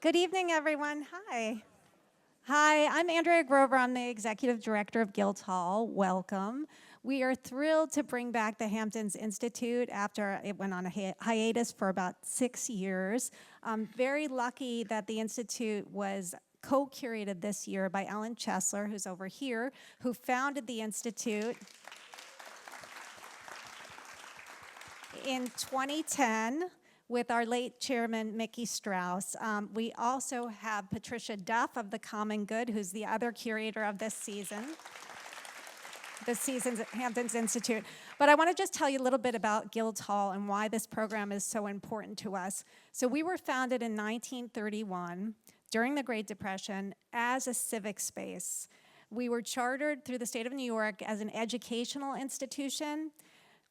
Good evening, everyone. Hi. Hi, I'm Andrea Grover. I'm the Executive Director of Guildhall. Welcome. We are thrilled to bring back the Hamptons Institute after it went on a hiatus for about 6 years. I'm very lucky that the Institute was co-curated this year by Ellen Chesler, who's over here, who founded the Institute in 2010 with our late chairman, Mickey Straus. We also have Patricia Duff of the Common Good, who's the other curator of this season's Hamptons Institute. But I want to just tell you a little bit about Guildhall and why this program is so important to us. So we were founded in 1931 during the Great Depression as a civic space. We were chartered through the state of New York as an educational institution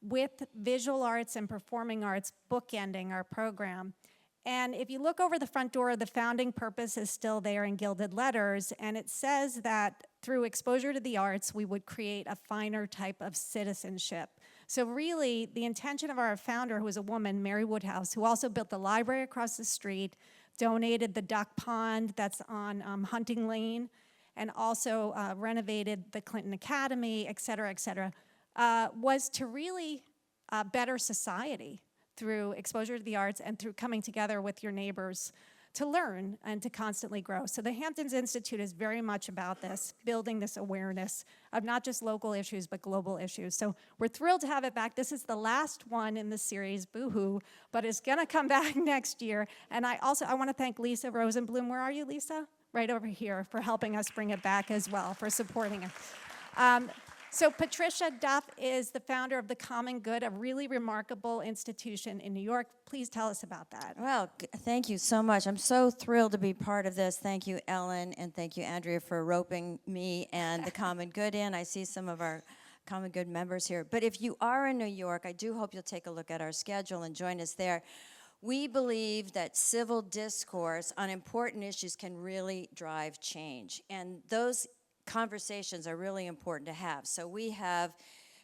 with visual arts and performing arts bookending our program. And if you look over the front door, the founding purpose is still there in gilded letters, and it says that through exposure to the arts, we would create a finer type of citizenship. So really, the intention of our founder, who was a woman, Mary Woodhouse, who also built the library across the street, donated the duck pond that's on Hunting Lane, and also renovated the Clinton Academy, et cetera, was to really better society through exposure to the arts and through coming together with your neighbors to learn and to constantly grow. So the Hamptons Institute is very much about this, building this awareness of not just local issues, but global issues. So we're thrilled to have it back. This is the last one in the series, boo-hoo, but it's gonna come back next year. And I wanna thank Lisa Rosenblum. Where are you, Lisa? Right over here, for helping us bring it back as well, for supporting it. So Patricia Duff is the founder of the Common Good, a really remarkable institution in New York. Please tell us about that. Well, thank you so much. I'm so thrilled to be part of this. Thank you, Ellen, and thank you, Andrea, for roping me and the Common Good in. I see some of our Common Good members here. But if you are in New York, I do hope you'll take a look at our schedule and join us there. We believe that civil discourse on important issues can really drive change. And those conversations are really important to have. So we have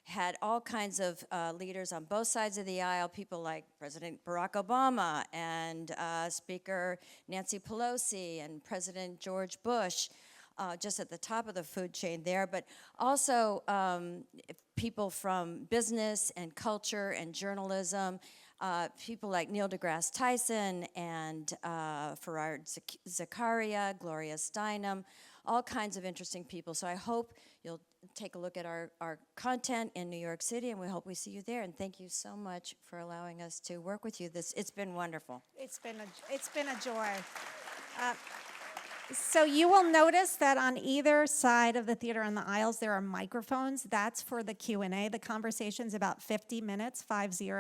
had all kinds of leaders on both sides of the aisle, people like President Barack Obama and Speaker Nancy Pelosi and President George Bush, just at the top of the food chain there, but also people from business and culture and journalism, people like Neil deGrasse Tyson and Farhad Zakaria, Gloria Steinem, all kinds of interesting people. So I hope you'll take a look at our content in New York City, and we hope we see you there. And thank you so much for allowing us to work with you. It's been wonderful. It's been a joy. So you will notice that on either side of the theater on the aisles, there are microphones. That's for the Q&A. The conversation's about 50 minutes, 50,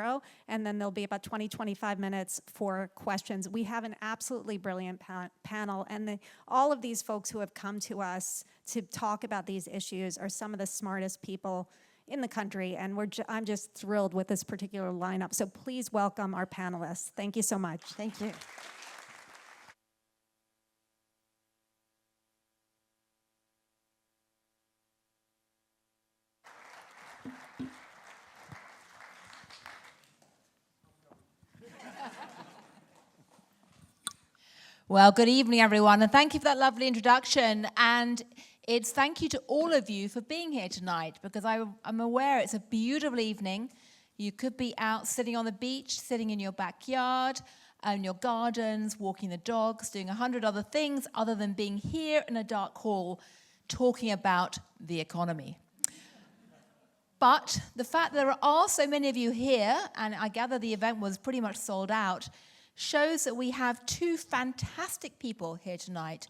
and then there'll be about 20, 25 minutes for questions. We have an absolutely brilliant panel, and all of these folks who have come to us to talk about these issues are some of the smartest people in the country, and I'm just thrilled with this particular lineup. So please welcome our panelists. Thank you so much. Thank you. Well, good evening, everyone, and thank you for that lovely introduction. And it's thank you to all of you for being here tonight, because I'm aware it's a beautiful evening. You could be out sitting on the beach, sitting in your backyard, in your gardens, walking the dogs, doing 100 other things other than being here in a dark hall talking about the economy. But the fact that there are so many of you here, and I gather the event was pretty much sold out, shows that we have two fantastic people here tonight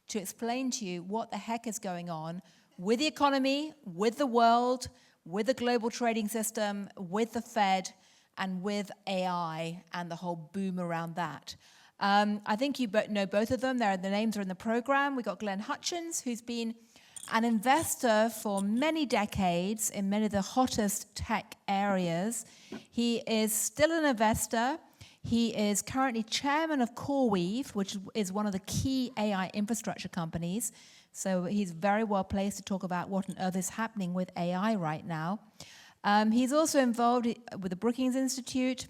to explain to you what the heck is going on with the economy, with the world, with the global trading system, with the Fed, and with AI and the whole boom around that. I think you know both of them. The names are in the program. We've got Glenn Hutchins, who's been an investor for many decades in many of the hottest tech areas. He is still an investor. He is currently chairman of CoreWeave, which is one of the key AI infrastructure companies. So he's very well placed to talk about what on earth is happening with AI right now. He's also involved with the Brookings Institute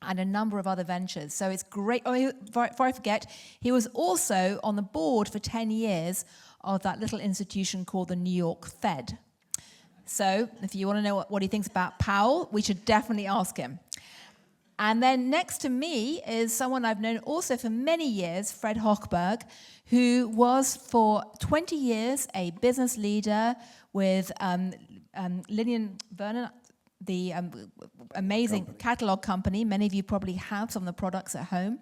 and a number of other ventures. So it's great. Oh, before I forget, he was also on the board for 10 years of that little institution called the New York Fed. So if you want to know what he thinks about Powell, we should definitely ask him. And then next to me is someone I've known also for many years, Fred Hochberg, who was for 20 years a business leader with Lillian Vernon, the amazing catalog company. Many of you probably have some of the products at home.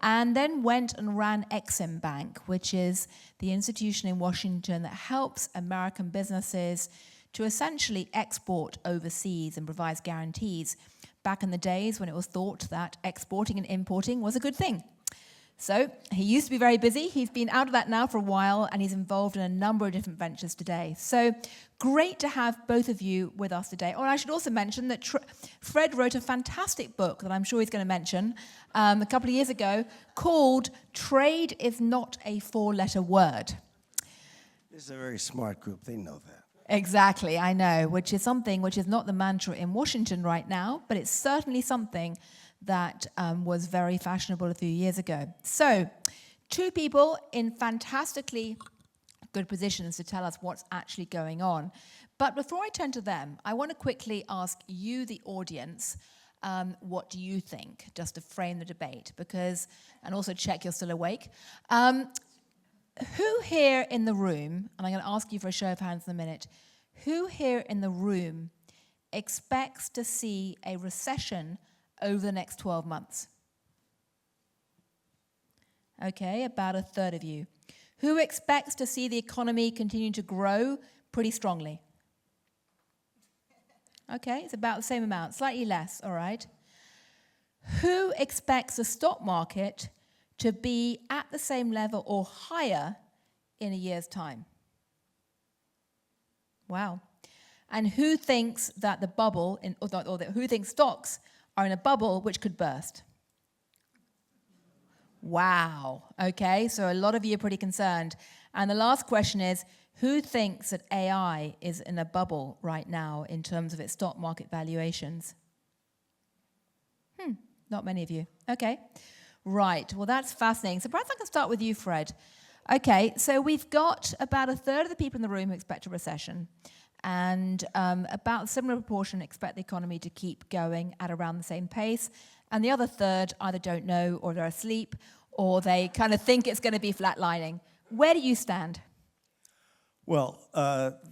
And then went and ran EXIM Bank, which is the institution in Washington that helps American businesses to essentially export overseas and provides guarantees back in the days when it was thought that exporting and importing was a good thing. So he used to be very busy. He's been out of that now for a while, and he's involved in a number of different ventures today. So great to have both of you with us today. Oh, and I should also mention that Fred wrote a fantastic book that I'm sure he's going to mention a couple of years ago called Trade is Not a Four-Letter Word. This is a very smart group. They know that. Exactly, I know, which is something which is not the mantra in Washington right now, but it's certainly something that was very fashionable a few years ago. So, two people in fantastically good positions to tell us what's actually going on. But before I turn to them, I want to quickly ask you, the audience, what do you think, just to frame the debate, and also check you're still awake. Who here in the room, and I'm going to ask you for a show of hands in a minute, who here in the room expects to see a recession over the next 12 months? Okay, about a third of you. Who expects to see the economy continue to grow pretty strongly? Okay, it's about the same amount, slightly less, all right. Who expects the stock market to be at the same level or higher in a year's time? Wow. And who thinks that the bubble, who thinks stocks are in a bubble which could burst? Wow. Okay, so a lot of you are pretty concerned. And the last question is, who thinks that AI is in a bubble right now in terms of its stock market valuations? Not many of you. Okay. Right, well, that's fascinating. So perhaps I can start with you, Fred. Okay, so we've got about a third of the people in the room who expect a recession, and about a similar proportion expect the economy to keep going at around the same pace, and the other third either don't know, or they're asleep, or they kind of think it's going to be flatlining. Where do you stand? Well,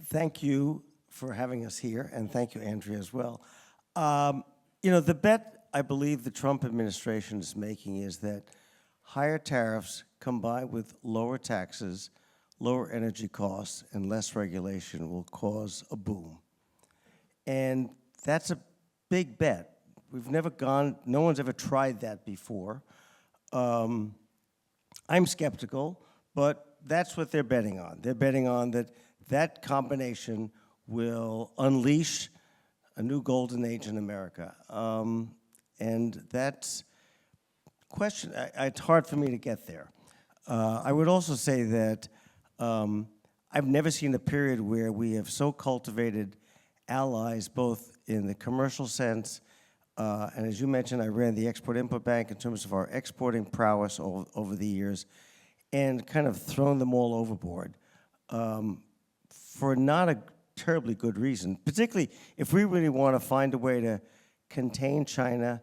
thank you for having us here, and thank you, Andrea, as well. The bet I believe the Trump administration is making is that higher tariffs combined with lower taxes, lower energy costs, and less regulation will cause a boom. And that's a big bet. No one's ever tried that before. I'm skeptical, but that's what they're betting on. They're betting on that combination will unleash a new golden age in America. And that's question. It's hard for me to get there. I would also say that I've never seen a period where we have so cultivated allies, both in the commercial sense, and as you mentioned, I ran the Export-Import Bank in terms of our exporting prowess over the years, and kind of thrown them all overboard for not a terribly good reason, particularly if we really want to find a way to contain China.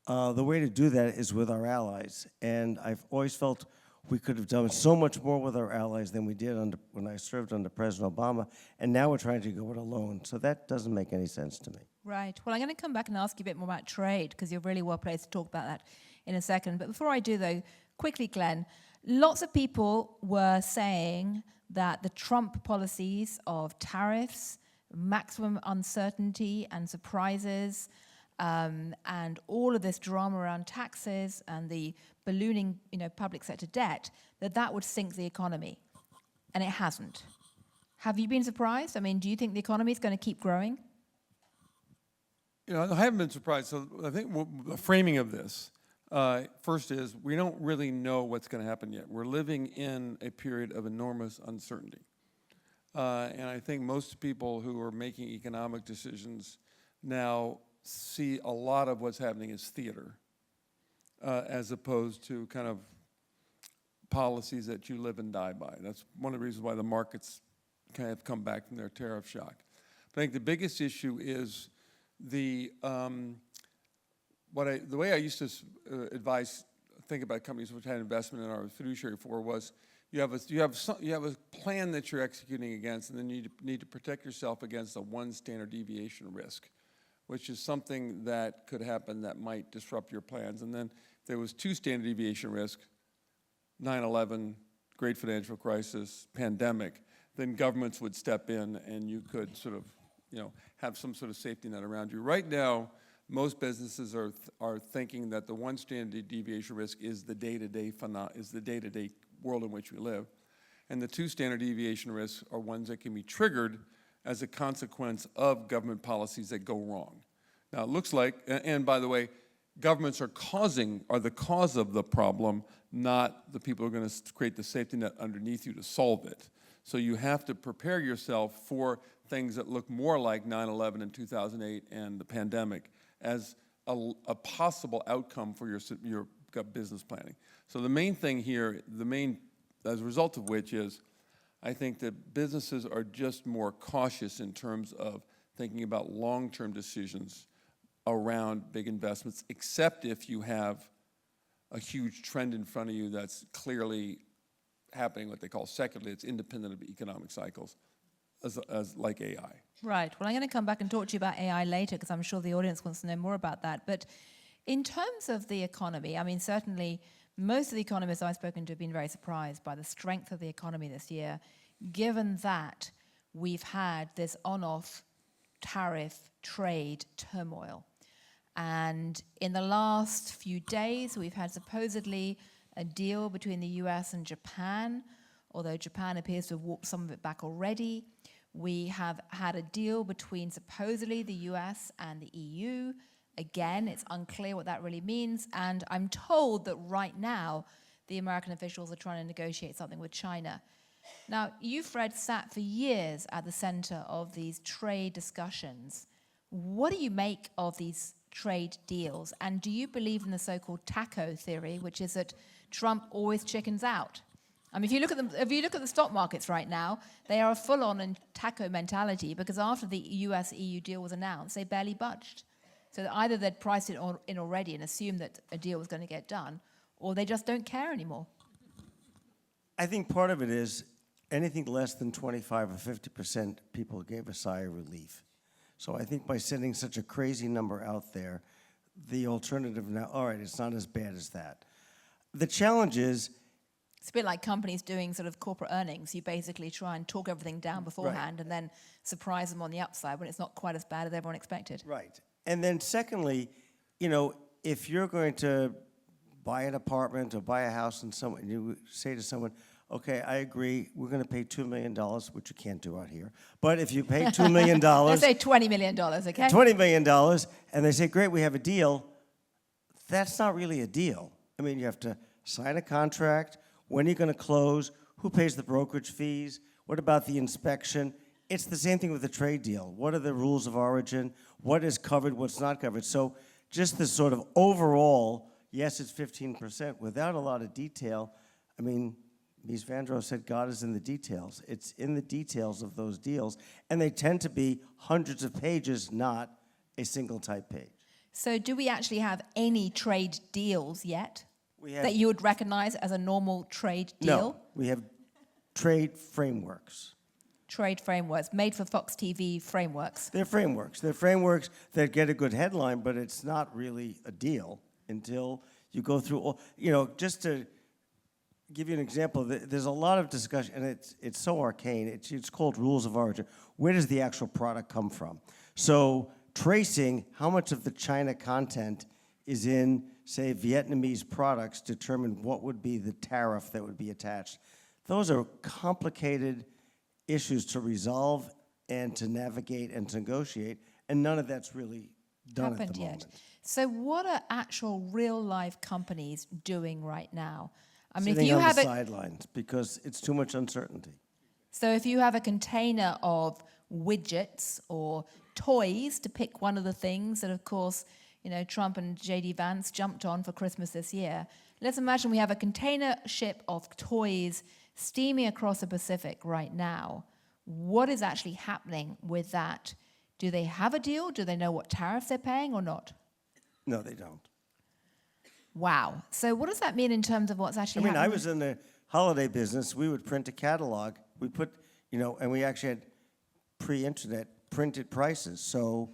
The way to do that is with our allies, and I've always felt we could have done so much more with our allies than we did when I served under President Obama, and now we're trying to go it alone, so that doesn't make any sense to me. Right. Well, I'm going to come back and ask you a bit more about trade, because you're really well placed to talk about that in a second. But before I do, though, quickly, Glenn, lots of people were saying that the Trump policies of tariffs, maximum uncertainty and surprises, and all of this drama around taxes and the ballooning, public sector debt, that would sink the economy, and it hasn't. Have you been surprised? I mean, do you think the economy is going to keep growing? I haven't been surprised. So I think the framing of this, first is we don't really know what's going to happen yet. We're living in a period of enormous uncertainty. And I think most people who are making economic decisions now see a lot of what's happening as theater, as opposed to kind of policies that you live and die by. That's one of the reasons why the markets kind of come back from their tariff shock. But I think the biggest issue is the way I used to think about companies which had investment in our fiduciary for was you have a plan that you're executing against, and then you need to protect yourself against a one standard deviation risk, which is something that could happen that might disrupt your plans. And then if there was two standard deviation risk, 9/11, great financial crisis, pandemic, then governments would step in and you could sort of, have some sort of safety net around you. Right now, most businesses are thinking that the one standard deviation risk is the day-to-day world in which we live, and the two standard deviation risks are ones that can be triggered as a consequence of government policies that go wrong. Now, it looks like, and by the way, governments are the cause of the problem, not the people who are going to create the safety net underneath you to solve it. So you have to prepare yourself for things that look more like 9/11 and 2008 and the pandemic as a possible outcome for your business planning. So the main thing here, as a result of which is, I think that businesses are just more cautious in terms of thinking about long-term decisions around big investments, except if you have a huge trend in front of you that's clearly happening, what they call secularly, it's independent of economic cycles, as like AI. Right. Well, I'm going to come back and talk to you about AI later because I'm sure the audience wants to know more about that. But in terms of the economy, I mean, certainly most of the economists I've spoken to have been very surprised by the strength of the economy this year, given that we've had this on-off tariff trade turmoil. And in the last few days, we've had supposedly a deal between the US and Japan, although Japan appears to have walked some of it back already. We have had a deal between supposedly the US and the EU. Again, it's unclear what that really means. And I'm told that right now, the American officials are trying to negotiate something with China. Now, you, Fred, sat for years at the center of these trade discussions. What do you make of these trade deals? And do you believe in the so-called taco theory, which is that Trump always chickens out? I mean, if you look at the stock markets right now, they are full-on in taco mentality because after the US-EU deal was announced, they barely budged. So either they'd priced it in already and assumed that a deal was going to get done, or they just don't care anymore. I think part of it is anything less than 25 or 50%, people gave a sigh of relief. So I think by sending such a crazy number out there, the alternative now, all right, it's not as bad as that. The challenge is, it's a bit like companies doing sort of corporate earnings. You basically try and talk everything down beforehand and then surprise them on the upside when it's not quite as bad as everyone expected. right. And then secondly, if you're going to buy an apartment or buy a house and you say to someone, okay, I agree, we're going to pay $2 million, which you can't do out here. But if you pay $2 million... Let's say $20 million, okay? $20 million, and they say, great, we have a deal, that's not really a deal. I mean, you have to sign a contract, when are you going to close, who pays the brokerage fees, what about the inspection? It's the same thing with the trade deal. What are the rules of origin? What is covered, what's not covered? So just this sort of overall, yes, it's 15%, without a lot of detail. I mean, Mies van der Rohe said God is in the details. It's in the details of those deals, and they tend to be hundreds of pages, not a single type page. So do we actually have any trade deals yet We have, that you would recognize as a normal trade deal? No, we have trade frameworks. Trade frameworks, made for Fox TV frameworks. They're frameworks. They're frameworks that get a good headline, but it's not really a deal until you go through all, just to give you an example, there's a lot of discussion, and it's so arcane, it's called rules of origin. Where does the actual product come from? So tracing how much of the China content is in, say, Vietnamese products, determine what would be the tariff that would be attached. Those are complicated issues to resolve and to navigate and to negotiate, and none of that's really done at the moment. So what are actual real-life companies doing right now? I mean, Sitting if you on have the a sidelines because it's too much uncertainty. So if you have a container of widgets or toys, to pick one of the things that, of course, Trump and J.D. Vance jumped on for Christmas this year. Let's imagine we have a container ship of toys steaming across the Pacific right now. What is actually happening with that? Do they have a deal? Do they know what tariffs they're paying or not? No, they don't. Wow. So what does that mean in terms of what's actually happening? I was in the holiday business. We would print a catalog. We put, and we actually had pre-internet printed prices. So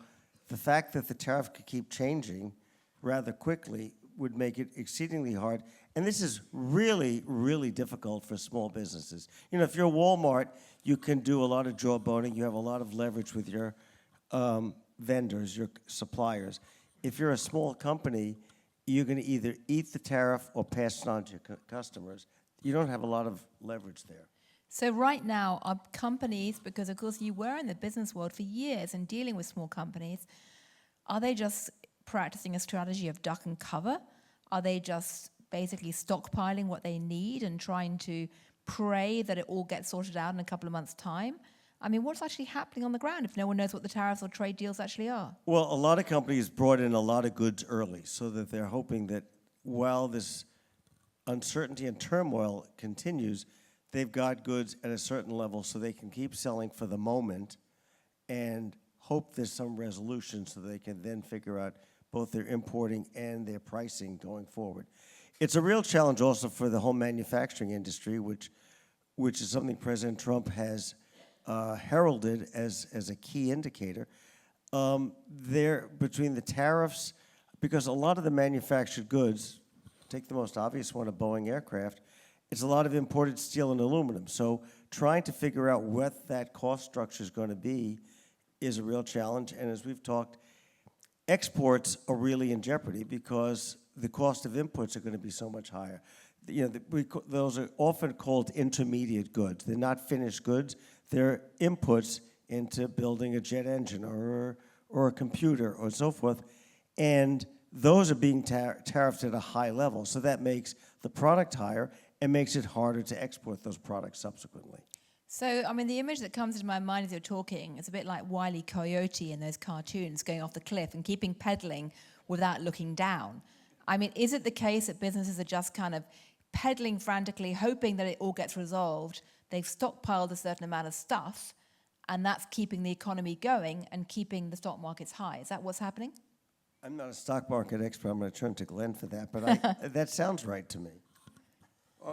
the fact that the tariff could keep changing rather quickly would make it exceedingly hard. And this is really, really difficult for small businesses. If you're Walmart, you can do a lot of jawboning. You have a lot of leverage with your vendors, your suppliers. If you're a small company, you're going to either eat the tariff or pass it on to your customers. You don't have a lot of leverage there. So right now, are companies, because of course you were in the business world for years and dealing with small companies, are they just practicing a strategy of duck and cover? Are they just basically stockpiling what they need and trying to pray that it all gets sorted out in a couple of months' time? What's actually happening on the ground if no one knows what the tariffs or trade deals actually are? Well, a lot of companies brought in a lot of goods early so that they're hoping that while this uncertainty and turmoil continues, they've got goods at a certain level so they can keep selling for the moment and hope there's some resolution so they can then figure out both their importing and their pricing going forward. It's a real challenge also for the whole manufacturing industry, which is something President Trump has heralded as a key indicator. There, between the tariffs, because a lot of the manufactured goods, take the most obvious one, a Boeing aircraft, it's a lot of imported steel and aluminum. So trying to figure out what that cost structure is going to be is a real challenge. And as we've talked, exports are really in jeopardy because the cost of inputs are going to be so much higher. Those are often called intermediate goods. They're not finished goods. They're inputs into building a jet engine or a computer or so forth. And those are being tariffed at a high level. So that makes the product higher and makes it harder to export those products subsequently. So, the image that comes into my mind as you're talking is a bit like Wile E. Coyote in those cartoons going off the cliff and keeping pedaling without looking down. Is it the case that businesses are just kind of pedaling frantically, hoping that it all gets resolved? They've stockpiled a certain amount of stuff, and that's keeping the economy going and keeping the stock markets high. Is that what's happening? I'm not a stock market expert. I'm going to turn to Glenn for that, but that sounds right to me.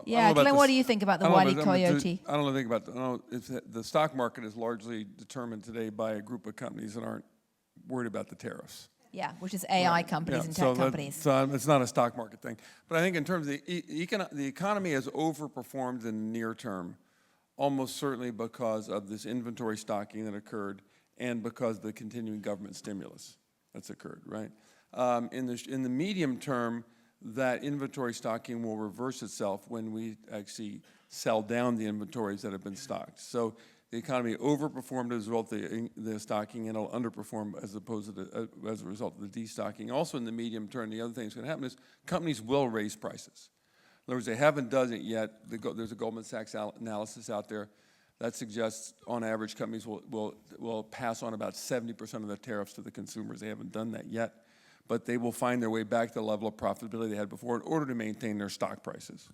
Yeah, Glenn, what do you think about the Wile E. Coyote? I don't know if the stock market is largely determined today by a group of companies that aren't worried about the tariffs. Yeah, which is AI companies and tech companies. So it's not a stock market thing. But I think in terms of the economy has overperformed in the near term, almost certainly because of this inventory stocking that occurred and because of the continuing government stimulus that's occurred, right? In the medium term, that inventory stocking will reverse itself when we actually sell down the inventories that have been stocked. So the economy overperformed as a result of the stocking, and it'll underperform as a result of the destocking. Also in the medium term, the other thing that's going to happen is companies will raise prices. In other words, they haven't done it yet. There's a Goldman Sachs analysis out there that suggests, on average, companies will pass on about 70% of the tariffs to the consumers. They haven't done that yet, but they will find their way back to the level of profitability they had before in order to maintain their stock prices.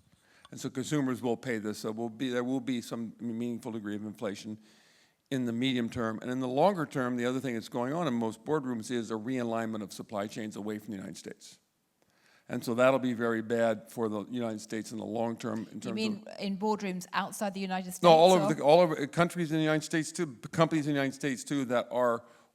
And so consumers will pay this. So there will be some meaningful degree of inflation in the medium term. And in the longer term, the other thing that's going on in most boardrooms is a realignment of supply chains away from the United States. And so that'll be very bad for the United States in the long term. You mean in boardrooms outside the United States? No, all over countries in the United States too, companies in the United States too that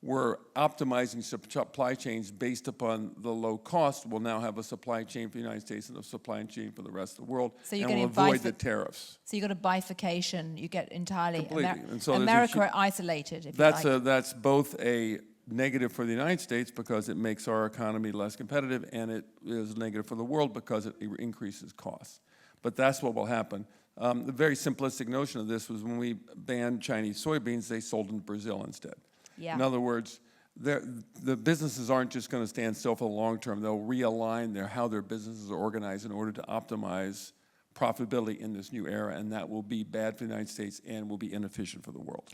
were optimizing supply chains based upon the low cost will now have a supply chain for the United States and a supply chain for the rest of the world, so you're and will avoid the tariffs. So you've got a bifurcation. You get entirely And so America are isolated. If you like. That's both a negative for the United States because it makes our economy less competitive, and it is negative for the world because it increases costs. But that's what will happen. The very simplistic notion of this was when we banned Chinese soybeans, they sold in Brazil instead. Yeah. In other words, the businesses aren't just going to stand still for the long term. They'll realign how their businesses are organized in order to optimize profitability in this new era, and that will be bad for the United States and will be inefficient for the world.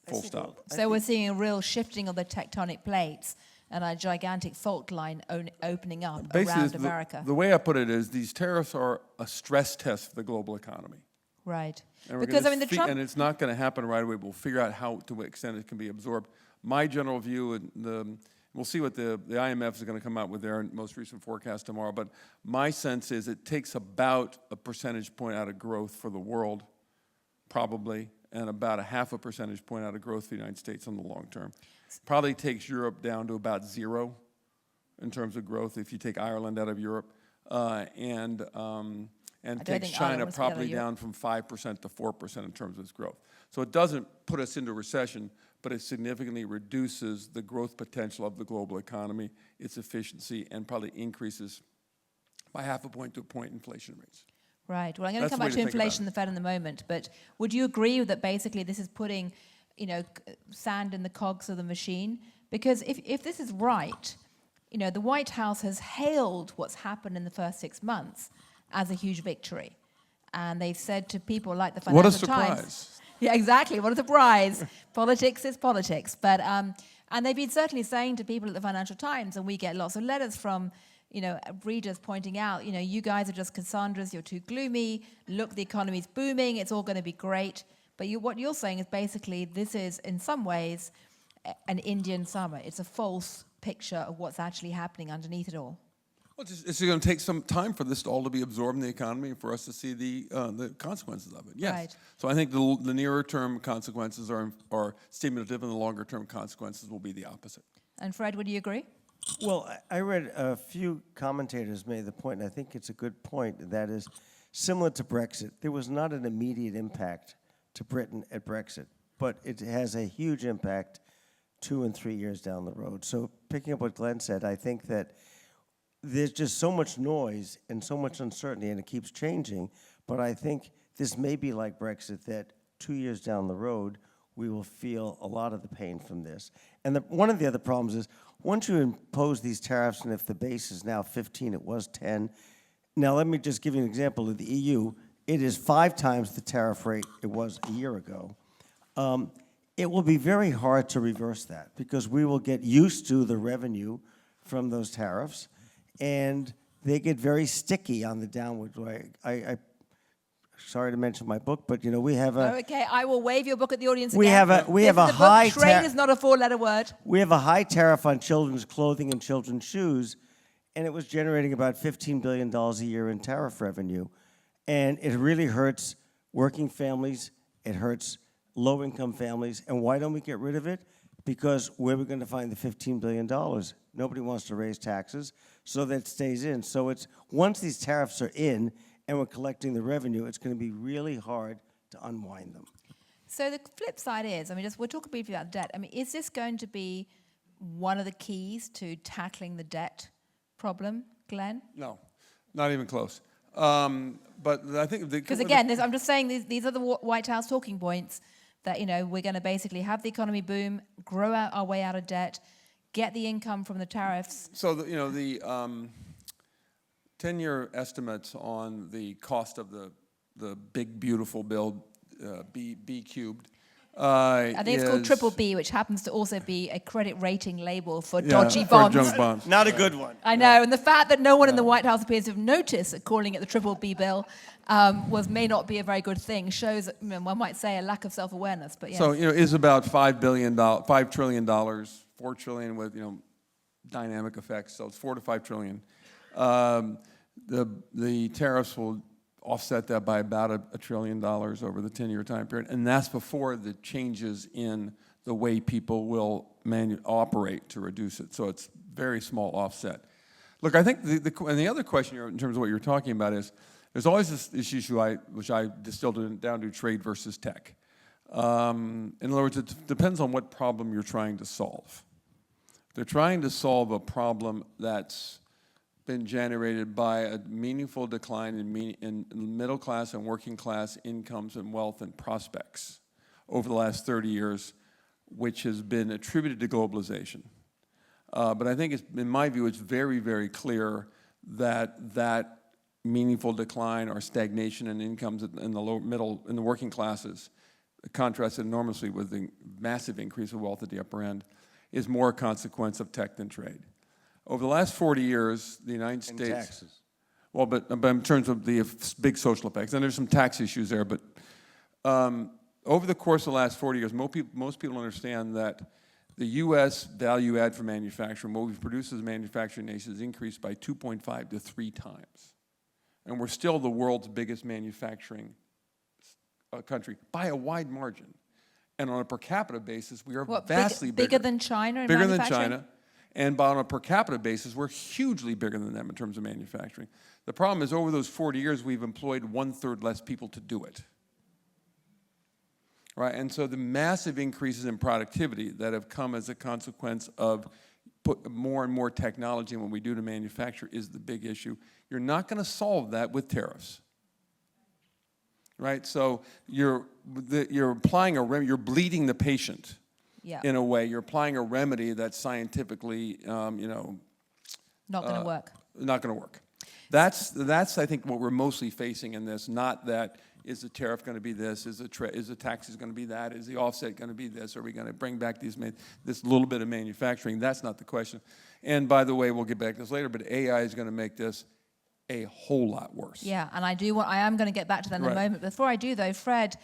Full stop. So we're seeing a real shifting of the tectonic plates and a gigantic fault line opening up around America. The way I put it is these tariffs are a stress test for the global economy. Right. And Because, I mean, the Trump... and it's not going to happen right away. We'll figure out how, to what extent it can be absorbed. My general view, and we'll see what the IMF is going to come out with their most recent forecast tomorrow, but my sense is it takes about a percentage point out of growth for the world, probably, and about a half a percentage point out of growth for the United States in the long term. Probably takes Europe down to about 0 in terms of growth if you take Ireland out of Europe, and takes China probably down from 5% to 4% in terms of its growth. So it doesn't put us into recession, but it significantly reduces the growth potential of the global economy, its efficiency, and probably increases by half a point to a point inflation rates. Right. Well, I'm going to come back to inflation and the Fed in a moment, but would you agree that basically this is putting, sand in the cogs of the machine? Because if this is right, the White House has hailed what's happened in the first 6 months as a huge victory. And they've said to people like the Financial Times... What a surprise. Yeah, exactly. What a surprise. Politics is politics. But and they've been certainly saying to people at the Financial Times, and we get lots of letters from readers pointing out, you guys are just Cassandras, you're too gloomy, look, the economy's booming, it's all going to be great. But what you're saying is basically this is, in some ways, an Indian summer. It's a false picture of what's actually happening underneath it all. Well, it's going to take some time for this all to be absorbed in the economy and for us to see the consequences of it. Yes. Right. So I think the nearer term consequences are stimulative, and the longer term consequences will be the opposite. And Fred, would you agree? Well, I read a few commentators made the point, and I think it's a good point, that is similar to Brexit. There was not an immediate impact to Britain at Brexit, but it has a huge impact 2 and 3 years down the road. So picking up what Glenn said, I think that there's just so much noise and so much uncertainty, and it keeps changing, but I think this may be like Brexit, that 2 years down the road, we will feel a lot of the pain from this. And one of the other problems is, once you impose these tariffs, and if the base is now 15, it was 10. Now, let me just give you an example of the EU. It is 5 times the tariff rate it was a year ago. It will be very hard to reverse that, because we will get used to the revenue from those tariffs, and they get very sticky on the downward way. Sorry to mention my book, but we have a... Okay, I will wave your book at the audience we again. We have a high... Trade is not a 4-letter word. We have a high tariff on children's clothing and children's shoes, and it was generating about $15 billion a year in tariff revenue. And it really hurts working families. It hurts low-income families. And why don't we get rid of it? Because where are we going to find the $15 billion? Nobody wants to raise taxes, so that stays in. So it's once these tariffs are in and we're collecting the revenue, it's going to be really hard to unwind them. So the flip side is, we'll talk briefly about debt. Is this going to be one of the keys to tackling the debt problem, Glenn? No, not even close. But I think... Because again, I'm just saying these are the White House talking points, that we're going to basically have the economy boom, grow out our way out of debt, get the income from the tariffs. So, the 10-year estimates on the cost of the big, beautiful bill, B cubed, I think it's called triple B, which happens to also be a credit rating label for dodgy bonds. Junk bonds. Not a good one. I know, and the fact that no one in the White House appears to have noticed calling it the triple B bill may not be a very good thing. Shows, one might say, a lack of self-awareness. But yes. So is about $5 trillion, $4 trillion with dynamic effects. So it's $4 to $5 trillion. The tariffs will offset that by about $1 trillion over the 10-year time period, and that's before the changes in the way people will operate to reduce it. So it's very small offset. Look, I think and the other question here in terms of what you're talking about is, there's always this issue which I distilled it down to trade versus tech. In other words, it depends on what problem you're trying to solve. They're trying to solve a problem that's been generated by a meaningful decline in middle class and working class incomes and wealth and prospects over the last 30 years, which has been attributed to globalization. But I think, in my view, it's very, very clear that meaningful decline or stagnation in incomes in the low middle, in the working classes, contrasted enormously with the massive increase of wealth at the upper end, is more a consequence of tech than trade. Over the last 40 years, the United States... taxes. Well, but in terms of the big social effects, and there's some tax issues there, but over the course of the last 40 years, most people understand that the U.S. value add for manufacturing, what we've produced as a manufacturing nation, has increased by 2.5 to 3 times. And we're still the world's biggest manufacturing country by a wide margin. And on a per capita basis, we are vastly bigger than China in bigger than manufacturing? China. And on a per capita basis, we're hugely bigger than them in terms of manufacturing. The problem is over those 40 years, we've employed 1/3 less people to do it. Right? And so the massive increases in productivity that have come as a consequence of put more and more technology in what we do to manufacture is the big issue. You're not going to solve that with tariffs. Right? So you're applying you're bleeding the patient. Yeah. In a way, you're applying a remedy that's scientifically, Not going to work. not going to work. That's I think what we're mostly facing in this. Not that is the tariff going to be this, is the taxes going to be that, is the offset going to be this, are we going to bring back this little bit of manufacturing? That's not the question. And by the way, we'll get back to this later, but AI is going to make this a whole lot worse. Yeah, and I am going to get back to that in a moment. Before I do, though, Fred,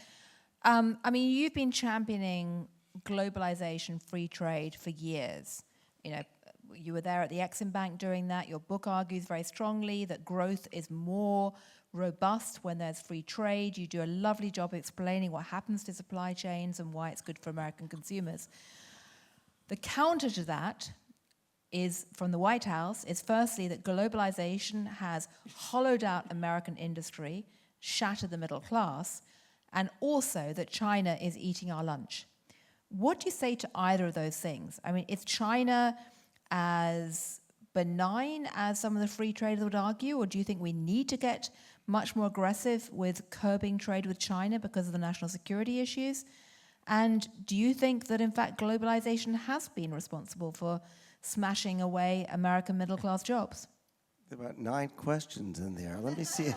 I mean, you've been championing globalization, free trade for years. You know, you were there at the EXIM Bank doing that. Your book argues very strongly that growth is more robust when there's free trade. You do a lovely job explaining what happens to supply chains and why it's good for American consumers. The counter to that is, from the White House, is firstly that globalization has hollowed out American industry, shattered the middle class, and also that China is eating our lunch. What do you say to either of those things? I mean, is China as benign as some of the free traders would argue, or do you think we need to get much more aggressive with curbing trade with China because of the national security issues? And do you think that, in fact, globalization has been responsible for smashing away American middle-class jobs? There are about 9 questions in there. Let me see.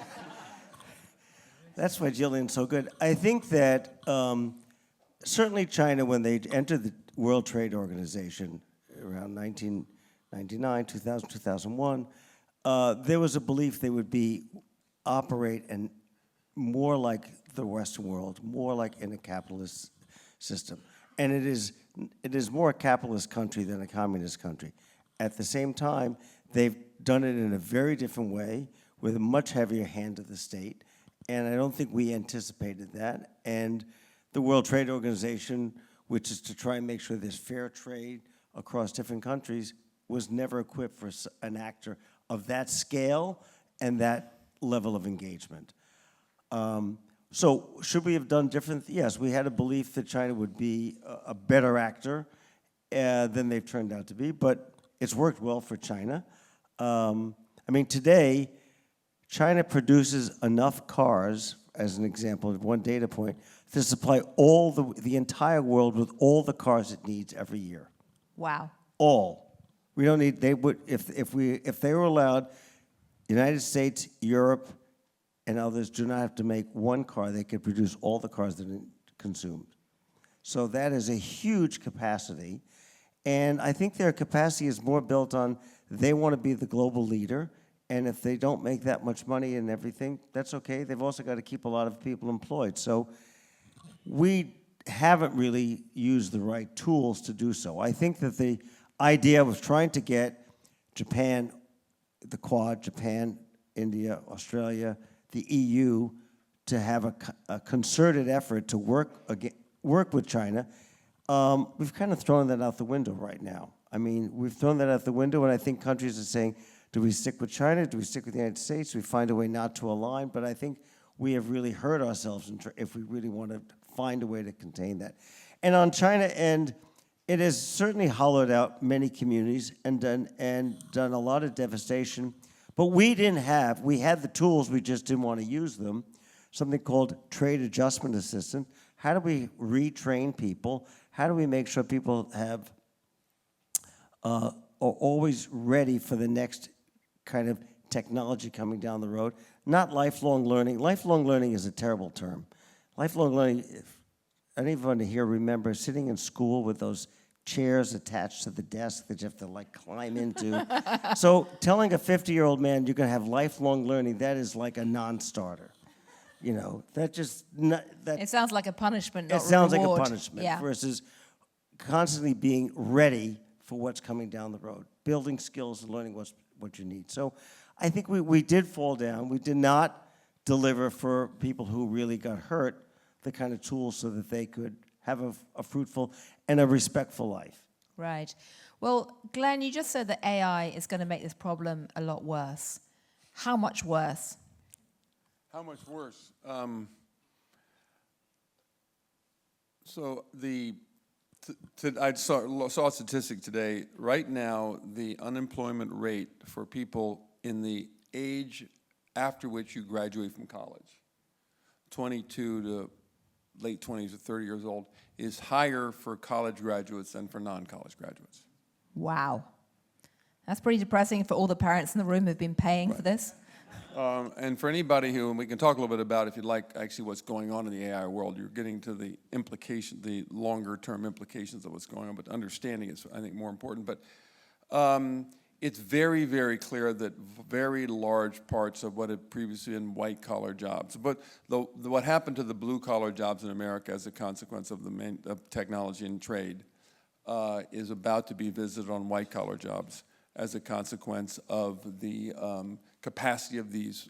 That's why Gillian's so good. I think that certainly China, when they entered the World Trade Organization around 1999, 2000, 2001, there was a belief they would operate and more like the Western world, more like in a capitalist system. And it is more a capitalist country than a communist country. At the same time, they've done it in a very different way with a much heavier hand of the state. And I don't think we anticipated that. And the World Trade Organization, which is to try and make sure there's fair trade across different countries, was never equipped for an actor of that scale and that level of engagement. So should we have done different? Yes, we had a belief that China would be a better actor than they've turned out to be, but it's worked well for China. I mean, today, China produces enough cars, as an example, one data point, to supply the entire world with all the cars it needs every year. Wow. All. We don't need, they would, if they were allowed, United States, Europe, and others do not have to make one car, they could produce all the cars that are consumed. So that is a huge capacity. And I think their capacity is more built on they want to be the global leader. And if they don't make that much money and everything, that's okay. They've also got to keep a lot of people employed. So we haven't really used the right tools to do so. I think that the idea of trying to get Japan, the Quad, Japan, India, Australia, the EU, to have a concerted effort to work with China, we've kind of thrown that out the window right now. I mean, we've thrown that out the window, and I think countries are saying, do we stick with China? Do we stick with the United States? Do we find a way not to align? But I think we have really hurt ourselves if we really want to find a way to contain that. And on China end, it has certainly hollowed out many communities and done a lot of devastation. But we had the tools, we just didn't want to use them, something called trade adjustment assistance. How do we retrain people? How do we make sure people are always ready for the next kind of technology coming down the road, not lifelong learning. Lifelong learning is a terrible term. Lifelong learning, if anyone here remember sitting in school with those chairs attached to the desk that you have to like climb into. So telling a 50-year-old man you're going to have lifelong learning, that is like a non-starter. You know, that just, that It sounds like a punishment, not it sounds reward. like a punishment Yeah. versus constantly being ready for what's coming down the road, building skills and learning what you need. So I think we did fall down. We did not deliver for people who really got hurt the kind of tools so that they could have a fruitful and a respectful life. Right. Well, Glenn, you just said that AI is going to make this problem a lot worse. How much worse? How much worse? So I saw a statistic today. Right now, the unemployment rate for people in the age after which you graduate from college, 22 to late 20s or 30 years old, is higher for college graduates than for non-college graduates. Wow. That's pretty depressing for all the parents in the room who've been paying for this. And for anybody who, and we can talk a little bit about, if you'd like, actually what's going on in the AI world, you're getting to the implication, the longer-term implications of what's going on, but understanding is, I think, more important. But it's very, very clear that very large parts of what had previously been white-collar jobs, but what happened to the blue-collar jobs in America as a consequence of of technology and trade is about to be visited on white-collar jobs as a consequence of the capacity of these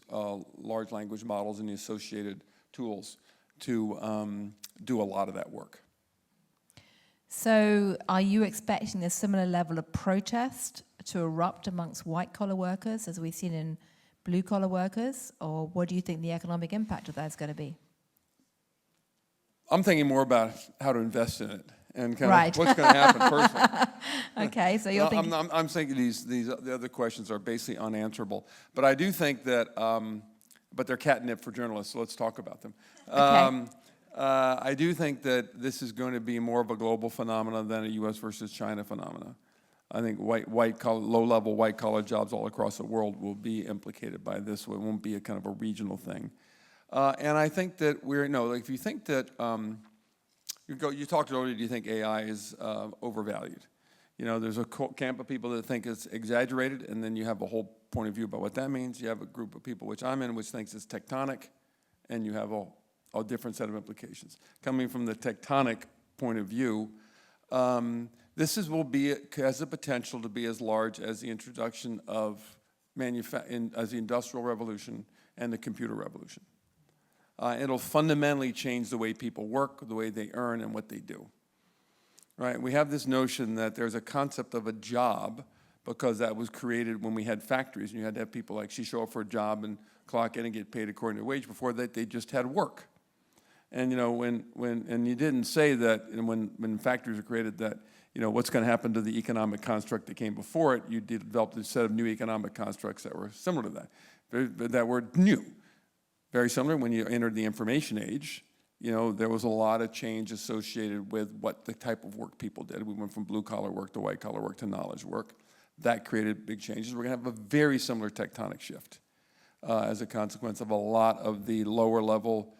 large language models and the associated tools to do a lot of that work. So are you expecting a similar level of protest to erupt amongst white-collar workers as we've seen in blue-collar workers? Or what do you think the economic impact of that is going to be? I'm thinking more about how to invest in it and kind Right. of what's going to happen personally. Okay, so you're thinking... I'm thinking the other questions are basically unanswerable. But I do think that, but they're catnip for journalists, so let's talk about them. Okay. I do think that this is going to be more of a global phenomenon than a U.S. versus China phenomenon. I think low-level white-collar jobs all across the world will be implicated by this. So it won't be a kind of a regional thing. And I think that if you think that, you talked earlier, do you think AI is overvalued? You know, there's a camp of people that think it's exaggerated, and then you have a whole point of view about what that means. You have a group of people, which I'm in, which thinks it's tectonic, and you have a different set of implications. Coming from the tectonic point of view, this has the potential to be as large as the introduction of as the Industrial Revolution and the computer revolution. It'll fundamentally change the way people work, the way they earn, and what they do. Right? We have this notion that there's a concept of a job because that was created when we had factories, and you had to have people actually show up for a job and clock in and get paid according to wage. Before that, they just had work. And you know, and you didn't say that when factories were created that, you know, what's going to happen to the economic construct that came before it. You developed a set of new economic constructs that were similar to that. That were new. Very similar when you entered the information age. You know, there was a lot of change associated with what the type of work people did. We went from blue-collar work to white-collar work to knowledge work. That created big changes. We're going to have a very similar tectonic shift as a consequence of a lot of the lower-level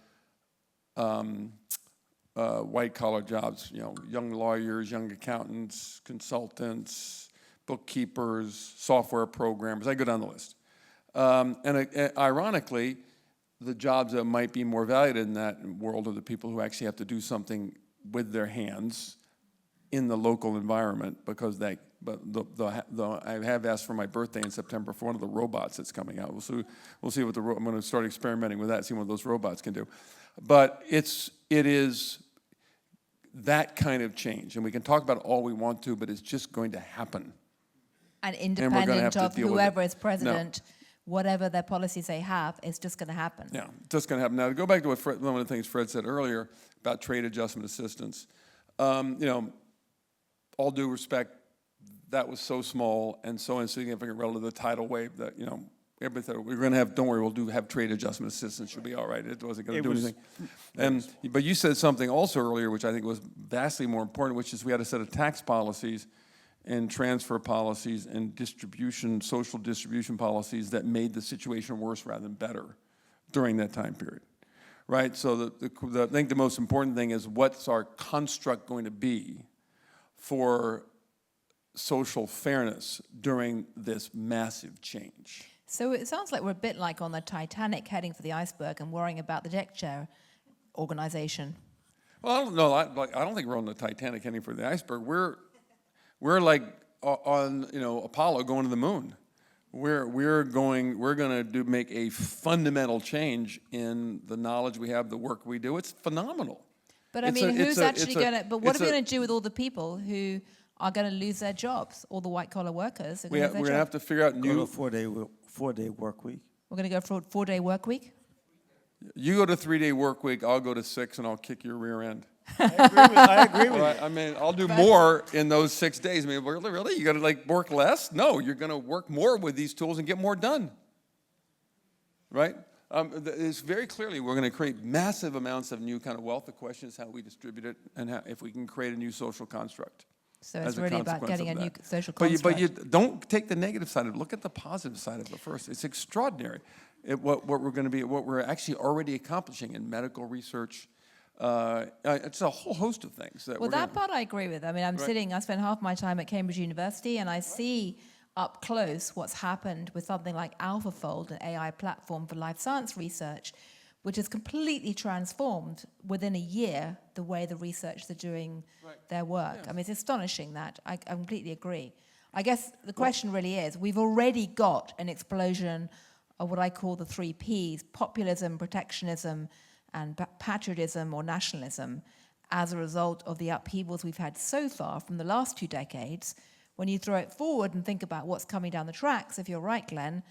white-collar jobs. You know, young lawyers, young accountants, consultants, bookkeepers, software programmers. I go down the list. Ironically, the jobs that might be more valued in that world are the people who actually have to do something with their hands in the local environment because I have asked for my birthday in September for one of the robots that's coming out. We'll see what I'm going to start experimenting with that, see what those robots can do. But it is that kind of change, and we can talk about it all we want to, but it's just going to happen. And we're gonna have independent to of deal with whoever it. is president, whatever their policies they have, it's just going to happen. Yeah, it's just going to happen. Now, to go back to one of the things Fred said earlier about trade adjustment assistance, you know, all due respect, that was so small and so insignificant relative to the tidal wave that, you know, everybody thought we're going to have, don't worry, we'll have trade adjustment assistance, should be all right. It wasn't going to do anything. But you said something also earlier, which I think was vastly more important, which is we had a set of tax policies and transfer policies and social distribution policies that made the situation worse rather than better during that time period, right? So I think the most important thing is what's our construct going to be for social fairness during this massive change. So it sounds like we're a bit like on the Titanic heading for the iceberg and worrying about the deck chair organization. Well, I don't know. I don't think we're on the Titanic heading for the iceberg. We're like on Apollo going to the moon. We're going to make a fundamental change in the knowledge we have, the work we do. It's phenomenal. But I mean, who's actually going to? But what are we going to do with all the people who are going to lose their jobs? All the white-collar workers are going to lose their jobs. We're going to have to figure out Go to a four-day work week. We're going to go for a 4-day work week? You go to 3-day work week, I'll go to 6, and I'll kick your rear end. I agree with you. I mean, I'll do more in those 6 days. I mean, really? You got to work less? No, you're going to work more with these tools and get more done. Right? It's very clearly we're going to create massive amounts of new kind of wealth. The question is how we distribute it and if we can create a new social construct. So it's really about getting a new social construct. But you don't take the negative side of it. Look at the positive side of it first. It's extraordinary what we're actually already accomplishing in medical research. It's a whole host of things. That part I agree with. I mean, I spent half my time at Cambridge University, and I see up close what's happened with something like AlphaFold, an AI platform for life science research, which has completely transformed within a year the way the researchers are doing their work. Yeah. I mean, it's astonishing that. I completely agree. I guess the question really is, we've already got an explosion of what I call the 3 Ps, populism, protectionism, and patriotism or nationalism, as a result of the upheavals we've had so far from the last 2 decades. When you throw it forward and think about what's coming down the tracks, if you're right, Glenn,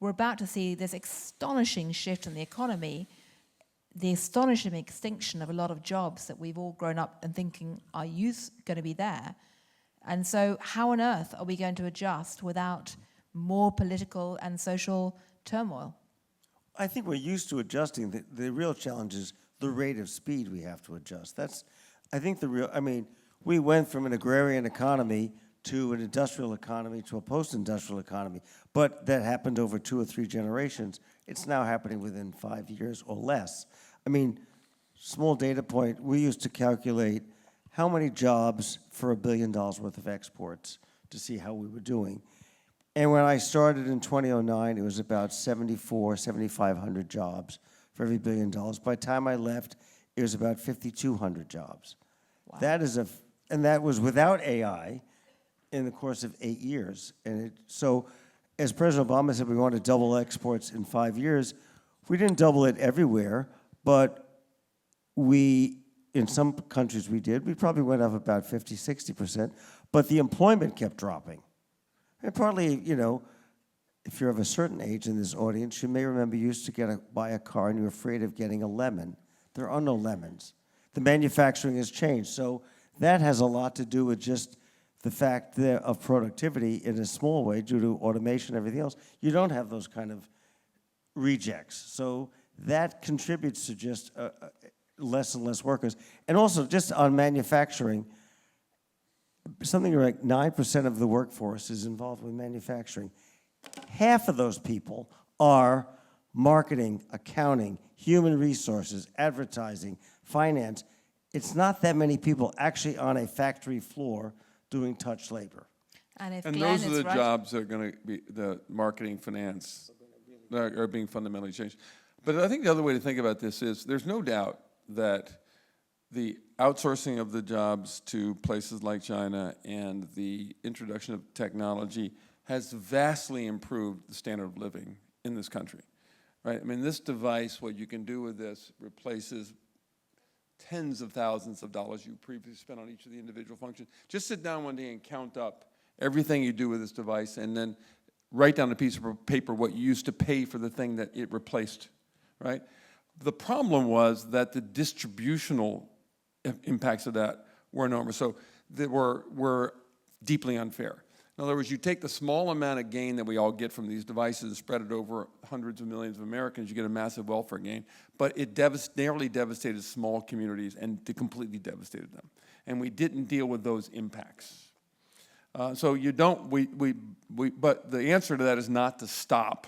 we're about to see this astonishing shift in the economy, the astonishing extinction of a lot of jobs that we've all grown up and thinking are going to be there. And so how on earth are we going to adjust without more political and social turmoil? I think we're used to adjusting. The real challenge is the rate of speed we have to adjust. We went from an agrarian economy to an industrial economy to a post-industrial economy, but that happened over 2 or 3 generations. It's now happening within 5 years or less. I mean, small data point, we used to calculate how many jobs for $1 billion worth of exports to see how we were doing. And when I started in 2009, it was about 7,500 jobs for every $1 billion. By the time I left, it was about 5,200 jobs. Wow. And that was without AI in the course of 8 years. So as President Obama said, we want to double exports in 5 years. We didn't double it everywhere, but in some countries we did. We probably went up about 50, 60%, but the employment kept dropping. And partly, if you're of a certain age in this audience, you may remember you used to buy a car and you were afraid of getting a lemon. There are no lemons. The manufacturing has changed. So that has a lot to do with just the fact of productivity in a small way due to automation and everything else. You don't have those kind of rejects. So that contributes to just less and less workers. And also just on manufacturing, something like 9% of the workforce is involved with manufacturing. Half of those people are marketing, accounting, human resources, advertising, finance. It's not that many people actually on a factory floor doing touch labor. And those are the jobs that are going to be the marketing, finance, that are being fundamentally changed. But I think the other way to think about this is there's no doubt that the outsourcing of the jobs to places like China and the introduction of technology has vastly improved the standard of living in this country, right? I mean, this device, what you can do with this replaces tens of thousands of dollars you previously spent on each of the individual functions. Just sit down one day and count up everything you do with this device and then write down a piece of paper what you used to pay for the thing that it replaced, right? The problem was that the distributional impacts of that were enormous. So they were deeply unfair. In other words, you take the small amount of gain that we all get from these devices and spread it over hundreds of millions of Americans, you get a massive welfare gain. But it narrowly devastated small communities and completely devastated them. And we didn't deal with those impacts. So you don't, but the answer to that is not to stop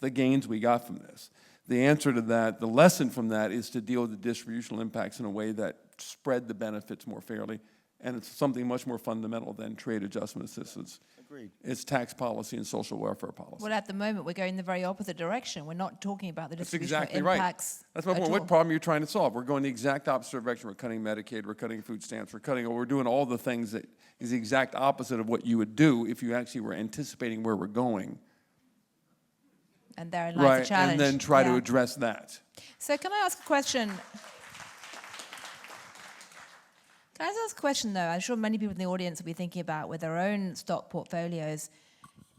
the gains we got from this. The answer to that, the lesson from that, is to deal with the distributional impacts in a way that spread the benefits more fairly, and it's something much more fundamental than trade adjustment assistance. Agreed. It's tax policy and social welfare policy. Well, at the moment, we're going the very opposite direction. We're not talking about the That's distributional exactly right. impacts. That's my point. at What all. problem you're trying to solve? We're going the exact opposite direction. We're cutting Medicaid, we're cutting food stamps, we're doing all the things that is the exact opposite of what you would do if you actually were anticipating where we're going. And therein lies Right, the challenge. and then try to Yeah. address that. So can I ask a question? Can I ask a question, though? I'm sure many people in the audience will be thinking about with their own stock portfolios.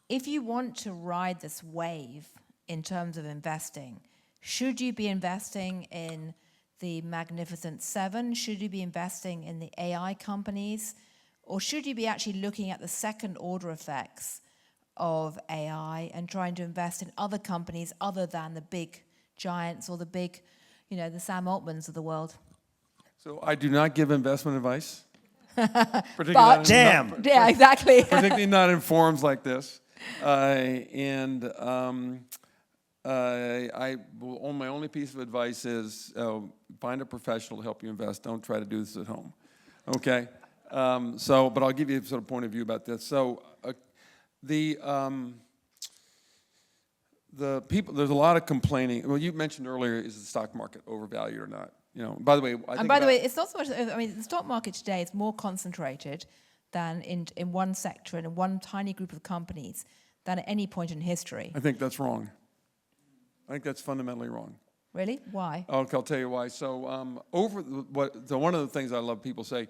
If you want to ride this wave in terms of investing, should you be investing in the Magnificent Seven? Should you be investing in the AI companies? Or should you be actually looking at the second order effects of AI and trying to invest in other companies other than the big giants or the big, the Sam Altmans of the world? So I do not give investment advice. But- Damn. Yeah, exactly. Particularly not in forums like this. My only piece of advice is find a professional to help you invest. Don't try to do this at home. Okay? But I'll give you a sort of point of view about this. So the people, there's a lot of complaining. Well, you mentioned earlier, is the stock market overvalued or not? By the way, It's not so much, the stock market today is more concentrated than in one sector and in one tiny group of companies than at any point in history. I think that's wrong. I think that's fundamentally wrong. Really? Why? I'll tell you why. So one of the things I love people say,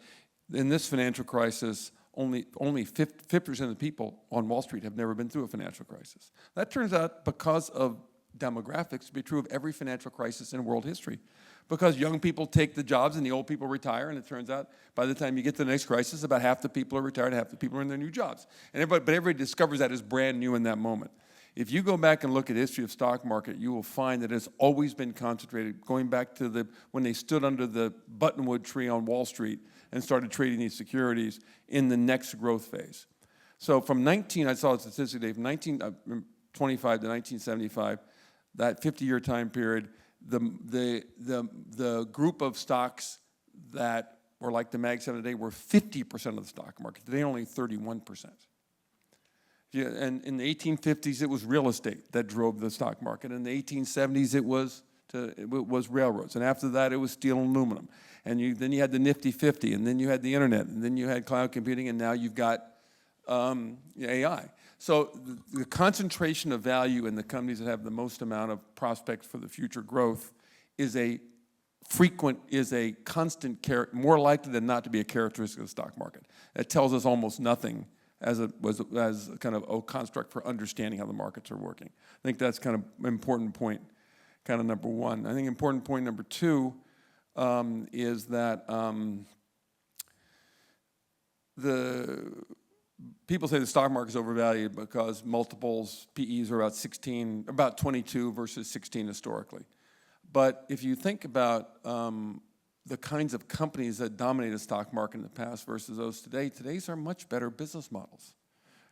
in this financial crisis, only 50% of the people on Wall Street have never been through a financial crisis. That turns out, because of demographics, to be true of every financial crisis in world history. Because young people take the jobs and the old people retire, and it turns out by the time you get to the next crisis, about half the people are retired, half the people are in their new jobs. But everybody discovers that as brand new in that moment. If you go back and look at the history of stock market, you will find that it's always been concentrated, going back to when they stood under the buttonwood tree on Wall Street and started trading these securities in the next growth phase. So I saw a statistic today, from 1925 to 1975, that 50-year time period, the group of stocks that were like the Mag 7 today were 50% of the stock market. Today, only 31%. Yeah, and in the 1850s, it was real estate that drove the stock market. In the 1870s, it was railroads. And after that, it was steel and aluminum. And then you had the Nifty 50, and then you had the internet, and then you had cloud computing, and now you've got AI. So the concentration of value in the companies that have the most amount of prospects for the future growth is a constant, more likely than not to be a characteristic of the stock market. That tells us almost nothing as kind of a construct for understanding how the markets are working. I think that's kind of an important point, kind of number one. I think important point number two is that people say the stock market is overvalued because multiples, PEs are about 22 versus 16 historically. But if you think about the kinds of companies that dominated the stock market in the past versus those today, today's are much better business models.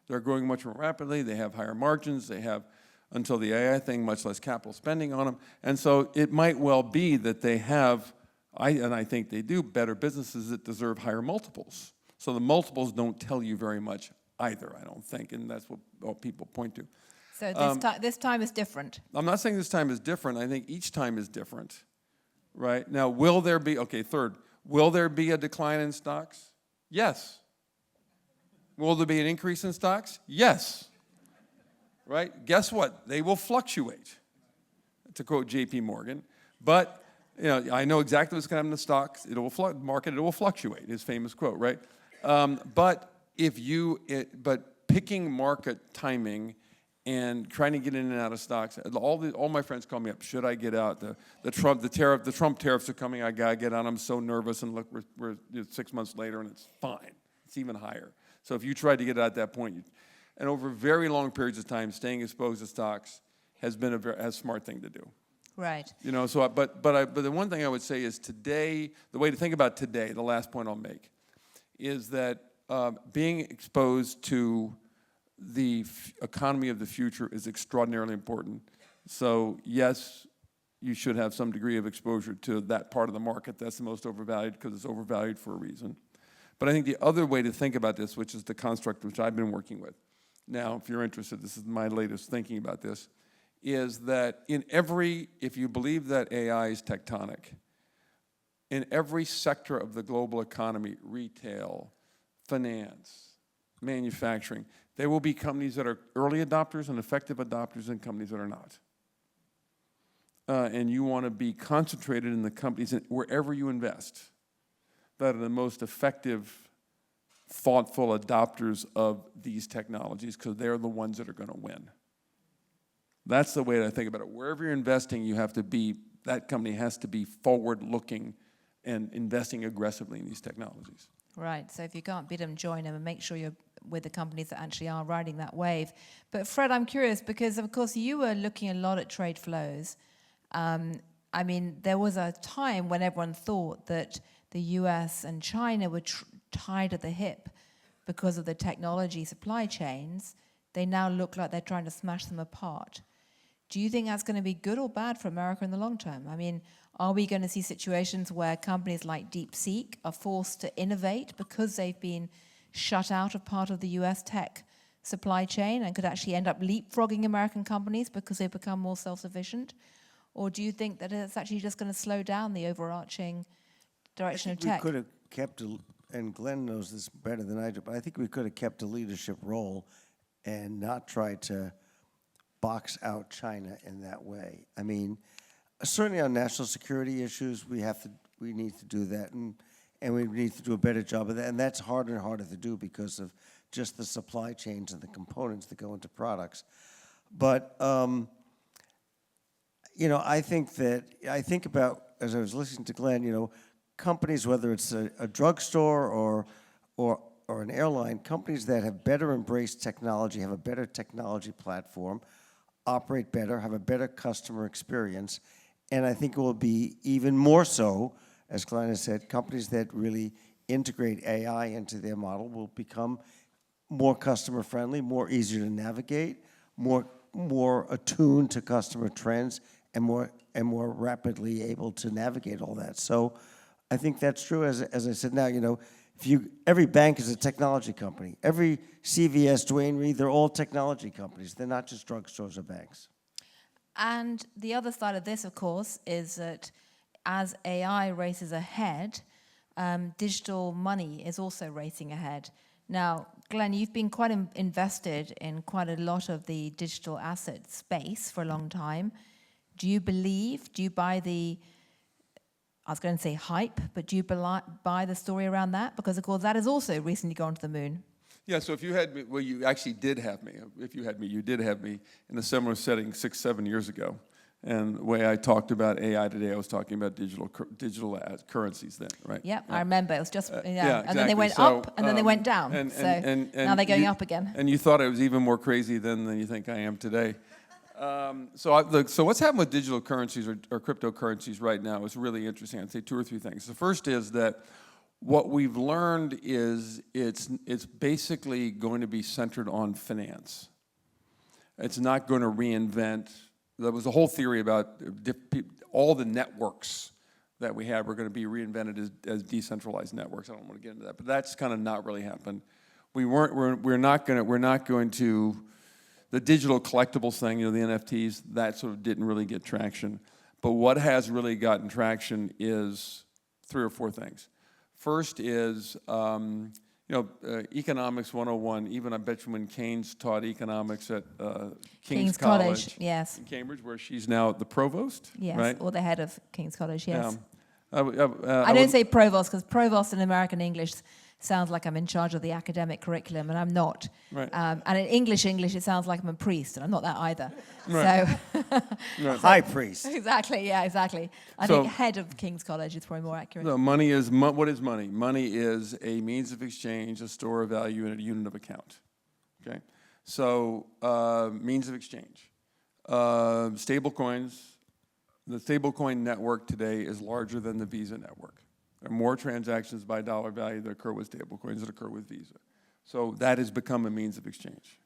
They're growing much more rapidly, they have higher margins, they have, until the AI thing, much less capital spending on them. And so it might well be that they have, and I think they do, better businesses that deserve higher multiples. So the multiples don't tell you very much either, I don't think, and that's what people point to. So this time is different. I'm not saying this time is different. I think each time is different, right? Now, will there be a decline in stocks? Yes. Will there be an increase in stocks? Yes. Right? Guess what? They will fluctuate, to quote J.P. Morgan. But I know exactly what's going to happen to stocks. It will fluctuate. His famous quote, right? But picking market timing and trying to get in and out of stocks, all my friends call me up. Should I get out? The Trump tariffs are coming. I gotta get on. I'm so nervous. And look, we're 6 months later, and it's fine. It's even higher. So if you tried to get out at that point, and over very long periods of time, staying exposed to stocks has been a smart thing to do. Right. But the one thing I would say is today, the way to think about today, the last point I'll make, is that being exposed to the economy of the future is extraordinarily important. So yes, you should have some degree of exposure to that part of the market that's the most overvalued, because it's overvalued for a reason. But I think the other way to think about this, which is the construct which I've been working with, now if you're interested, this is my latest thinking about this, is that if you believe that AI is tectonic, in every sector of the global economy, retail, finance, manufacturing, there will be companies that are early adopters and effective adopters and companies that are not. And you want to be concentrated in the companies wherever you invest that are the most effective, thoughtful adopters of these technologies, because they're the ones that are going to win. That's the way that I think about it. Wherever you're investing, that company has to be forward-looking and investing aggressively in these technologies. Right, so if you can't beat them, join them, and make sure you're with the companies that actually are riding that wave. But Fred, I'm curious, because of course you were looking a lot at trade flows. I mean, there was a time when everyone thought that the US and China were tied at the hip because of the technology supply chains. They now look like they're trying to smash them apart. Do you think that's going to be good or bad for America in the long term? I mean, are we going to see situations where companies like DeepSeek are forced to innovate because they've been shut out of part of the US tech supply chain and could actually end up leapfrogging American companies because they've become more self-sufficient? Or do you think that it's actually just going to slow down the overarching direction of tech? We could have kept, and Glenn knows this better than I do, but I think we could have kept a leadership role and not tried to box out China in that way. I mean, certainly on national security issues, we need to do that, and we need to do a better job of that. And that's harder and harder to do because of just the supply chains and the components that go into products. But I think about, as I was listening to Glenn, companies, whether it's a drugstore or an airline, companies that have better embraced technology, have a better technology platform, operate better, have a better customer experience, and I think it will be even more so, as Glenn has said, companies that really integrate AI into their model will become more customer friendly, more easier to navigate, more attuned to customer trends, and more rapidly able to navigate all that. So I think that's true. As I said now, every bank is a technology company. Every CVS, Duane Reade, they're all technology companies. They're not just drugstores or banks. And the other side of this, of course, is that as AI races ahead, digital money is also racing ahead. Now, Glenn, you've been quite invested in quite a lot of the digital asset space for a long time. Do you buy the, I was going to say hype, but do you buy the story around that? Because, of course, that has also recently gone to the moon. Yeah, so if you had me, well, you actually did have me. If you had me, you did have me in a similar setting 6-7 years ago. And the way I talked about AI today, I was talking about digital currencies then, right? Yep, yeah. I remember. It was just, Exactly. And then they went up, and then they went down. And now they're going up again. And you thought I was even more crazy then than you think I am today. So what's happened with digital currencies or cryptocurrencies right now is really interesting. I'd say 2 or 3 things. The first is that what we've learned is it's basically going to be centered on finance. It's not going to reinvent. There was a whole theory about all the networks that we have are going to be reinvented as decentralized networks. I don't want to get into that, but that's kind of not really happened. We're not going to. The digital collectibles thing, the NFTs, that sort of didn't really get traction. But what has really gotten traction is 3 or 4 things. First is, economics 101. Even I bet you when Keynes taught economics at King's College, yes, in Cambridge, where she's now the provost, yes, right? or the head of King's College, yes. I don't say provost because provost in American English sounds like I'm in charge of the academic curriculum, and I'm not. Right. And in English, it sounds like I'm a priest, and I'm not that either. Right. So, Right. High priest. exactly. I think head of King's College is probably more accurate. So money is, what is money? Money is a means of exchange, a store of value, and a unit of account. Okay? So means of exchange. Stable coins. The stablecoin network today is larger than the Visa network. There are more transactions by dollar value that occur with stablecoins that occur with Visa. So that has become a means of exchange,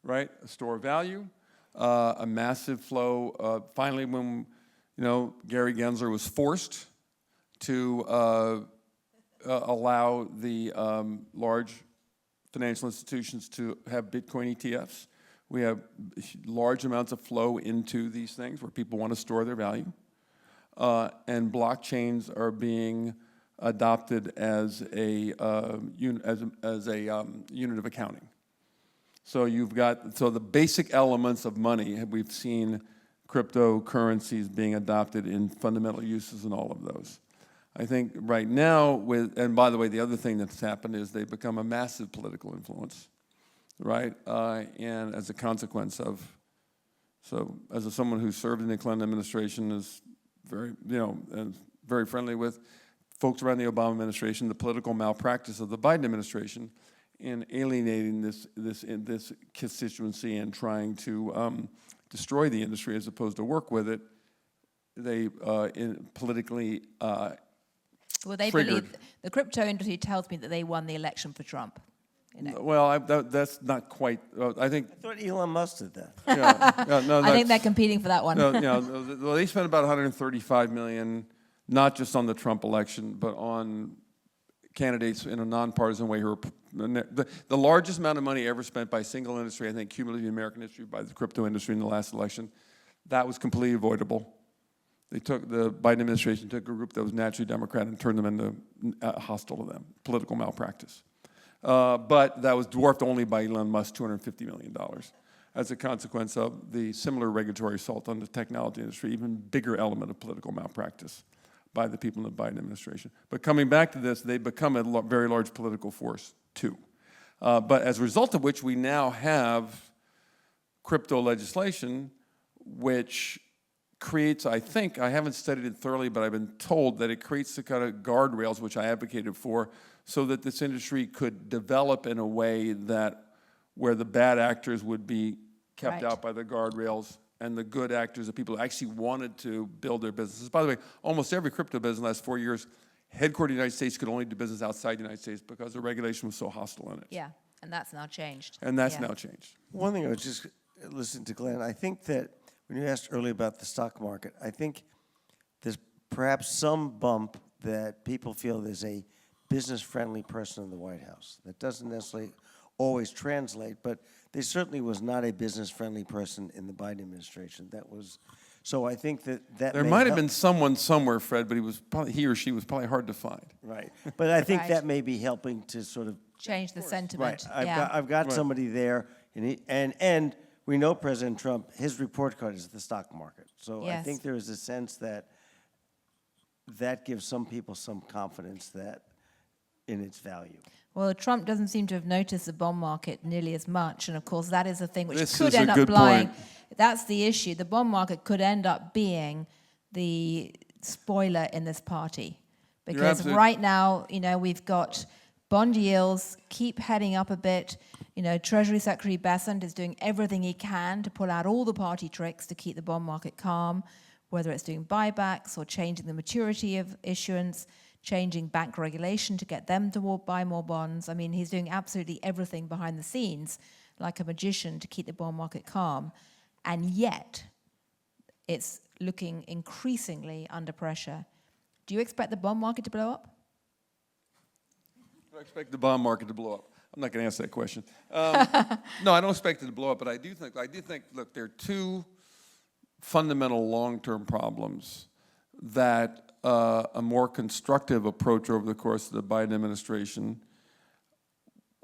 right? A store of value, a massive flow. Finally, when Gary Gensler was forced to allow the large financial institutions to have Bitcoin ETFs. We have large amounts of flow into these things where people want to store their value. And blockchains are being adopted as a unit of accounting. So you've got, the basic elements of money, we've seen cryptocurrencies being adopted in fundamental uses in all of those. I think right now, and by the way, the other thing that's happened is they've become a massive political influence, right? And as a consequence of, as someone who served in the Clinton administration, is very, and very friendly with folks around the Obama administration, the political malpractice of the Biden administration in alienating this constituency and trying to destroy the industry as opposed to work with it. They politically well, they triggered. believe the crypto industry tells me that they won the election for Trump. Well, that's not quite. I think. I thought Elon Musk did that. No, I think they're competing for that one. Well, they spent about $135 million, not just on the Trump election, but on candidates in a nonpartisan way who are the largest amount of money ever spent by a single industry, I think, cumulatively in American history, by the crypto industry in the last election. That was completely avoidable. The Biden administration took a group that was naturally Democrat and turned them into hostile to them, political malpractice. But that was dwarfed only by Elon Musk's $250 million as a consequence of the similar regulatory assault on the technology industry, even bigger element of political malpractice by the people in the Biden administration. But coming back to this, they've become a very large political force, too. But as a result of which, we now have crypto legislation, which creates, I think, I haven't studied it thoroughly, but I've been told that it creates the kind of guardrails which I advocated for so that this industry could develop in a way that where the bad actors would be kept out by the guardrails and the good actors, the people who actually wanted to build their businesses. By the way, almost every crypto business in the last 4 years, headquartered in the United States, could only do business outside the United States because the regulation was so hostile in it. Yeah, and that's now changed. And that's now changed. One thing I was just listening to Glenn, I think that when you asked earlier about the stock market, I think there's perhaps some bump that people feel there's a business-friendly person in the White House. That doesn't necessarily always translate, but there certainly was not a business-friendly person in the Biden administration. That was, so I think that There might have been someone somewhere, Fred, but he or she was probably hard to find. Right, but I think that may be helping to sort of Change the sentiment. Right, I've got somebody there, and we know President Trump, his report card is the stock market. So I think there is a sense that gives some people some confidence that in its value. Well, Trump doesn't seem to have noticed the bond market nearly as much, and of course that is the thing which could end up blowing. That's the issue. The bond market could end up being the spoiler in this party, because right now, we've got bond yields keep heading up a bit. Treasury Secretary Bessent is doing everything he can to pull out all the party tricks to keep the bond market calm, whether it's doing buybacks or changing the maturity of issuance, changing bank regulation to get them to buy more bonds. I mean, he's doing absolutely everything behind the scenes, like a magician, to keep the bond market calm. And yet, it's looking increasingly under pressure. Do you expect the bond market to blow up? I expect the bond market to blow up. I'm not going to answer that question. No, I don't expect it to blow up, but I do think, look, there are two fundamental long-term problems that a more constructive approach over the course of the Biden administration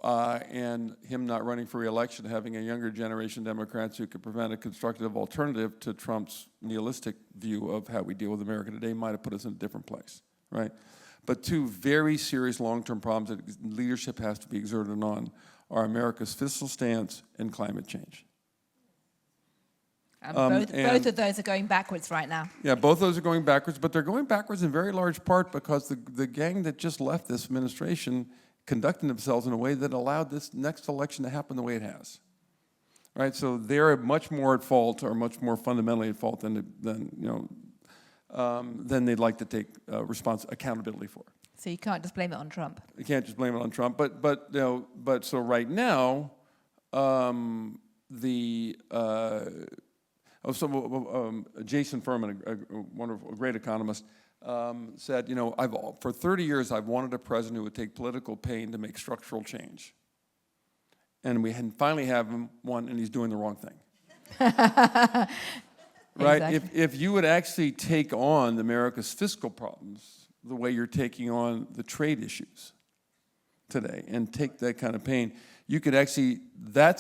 and him not running for re-election, having a younger generation of Democrats who could prevent a constructive alternative to Trump's nihilistic view of how we deal with America today might have put us in a different place, right? But two very serious long-term problems that leadership has to be exerted on are America's fiscal stance and climate change. Both of those are going backwards right now. Yeah, both of those are going backwards, but they're going backwards in very large part because the gang that just left this administration conducting themselves in a way that allowed this next election to happen the way it has. Right, so they're much more at fault, or much more fundamentally at fault than then they'd like to take accountability for. So you can't just blame it on Trump. You can't just blame it on Trump. But so right now, Jason Furman, a great economist, said, for 30 years I've wanted a president who would take political pain to make structural change. And we finally have one, and he's doing the wrong thing. Right? Exactly. If you would actually take on America's fiscal problems the way you're taking on the trade issues today and take that kind of pain, you could actually, I've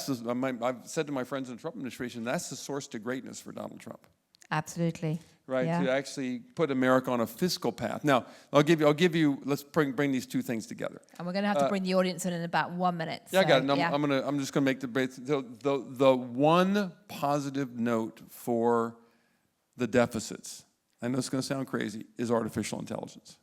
said to my friends in the Trump administration, that's the source to greatness for Donald Trump. Absolutely. Right, Yeah. to actually put America on a fiscal path. Now, I'll give you. Let's bring these two things together. And we're going to have to bring the audience in about 1 minute. Yeah, I so, got it. yeah. I'm just going to make the one positive note for the deficits. I know it's going to sound crazy. Is artificial intelligence.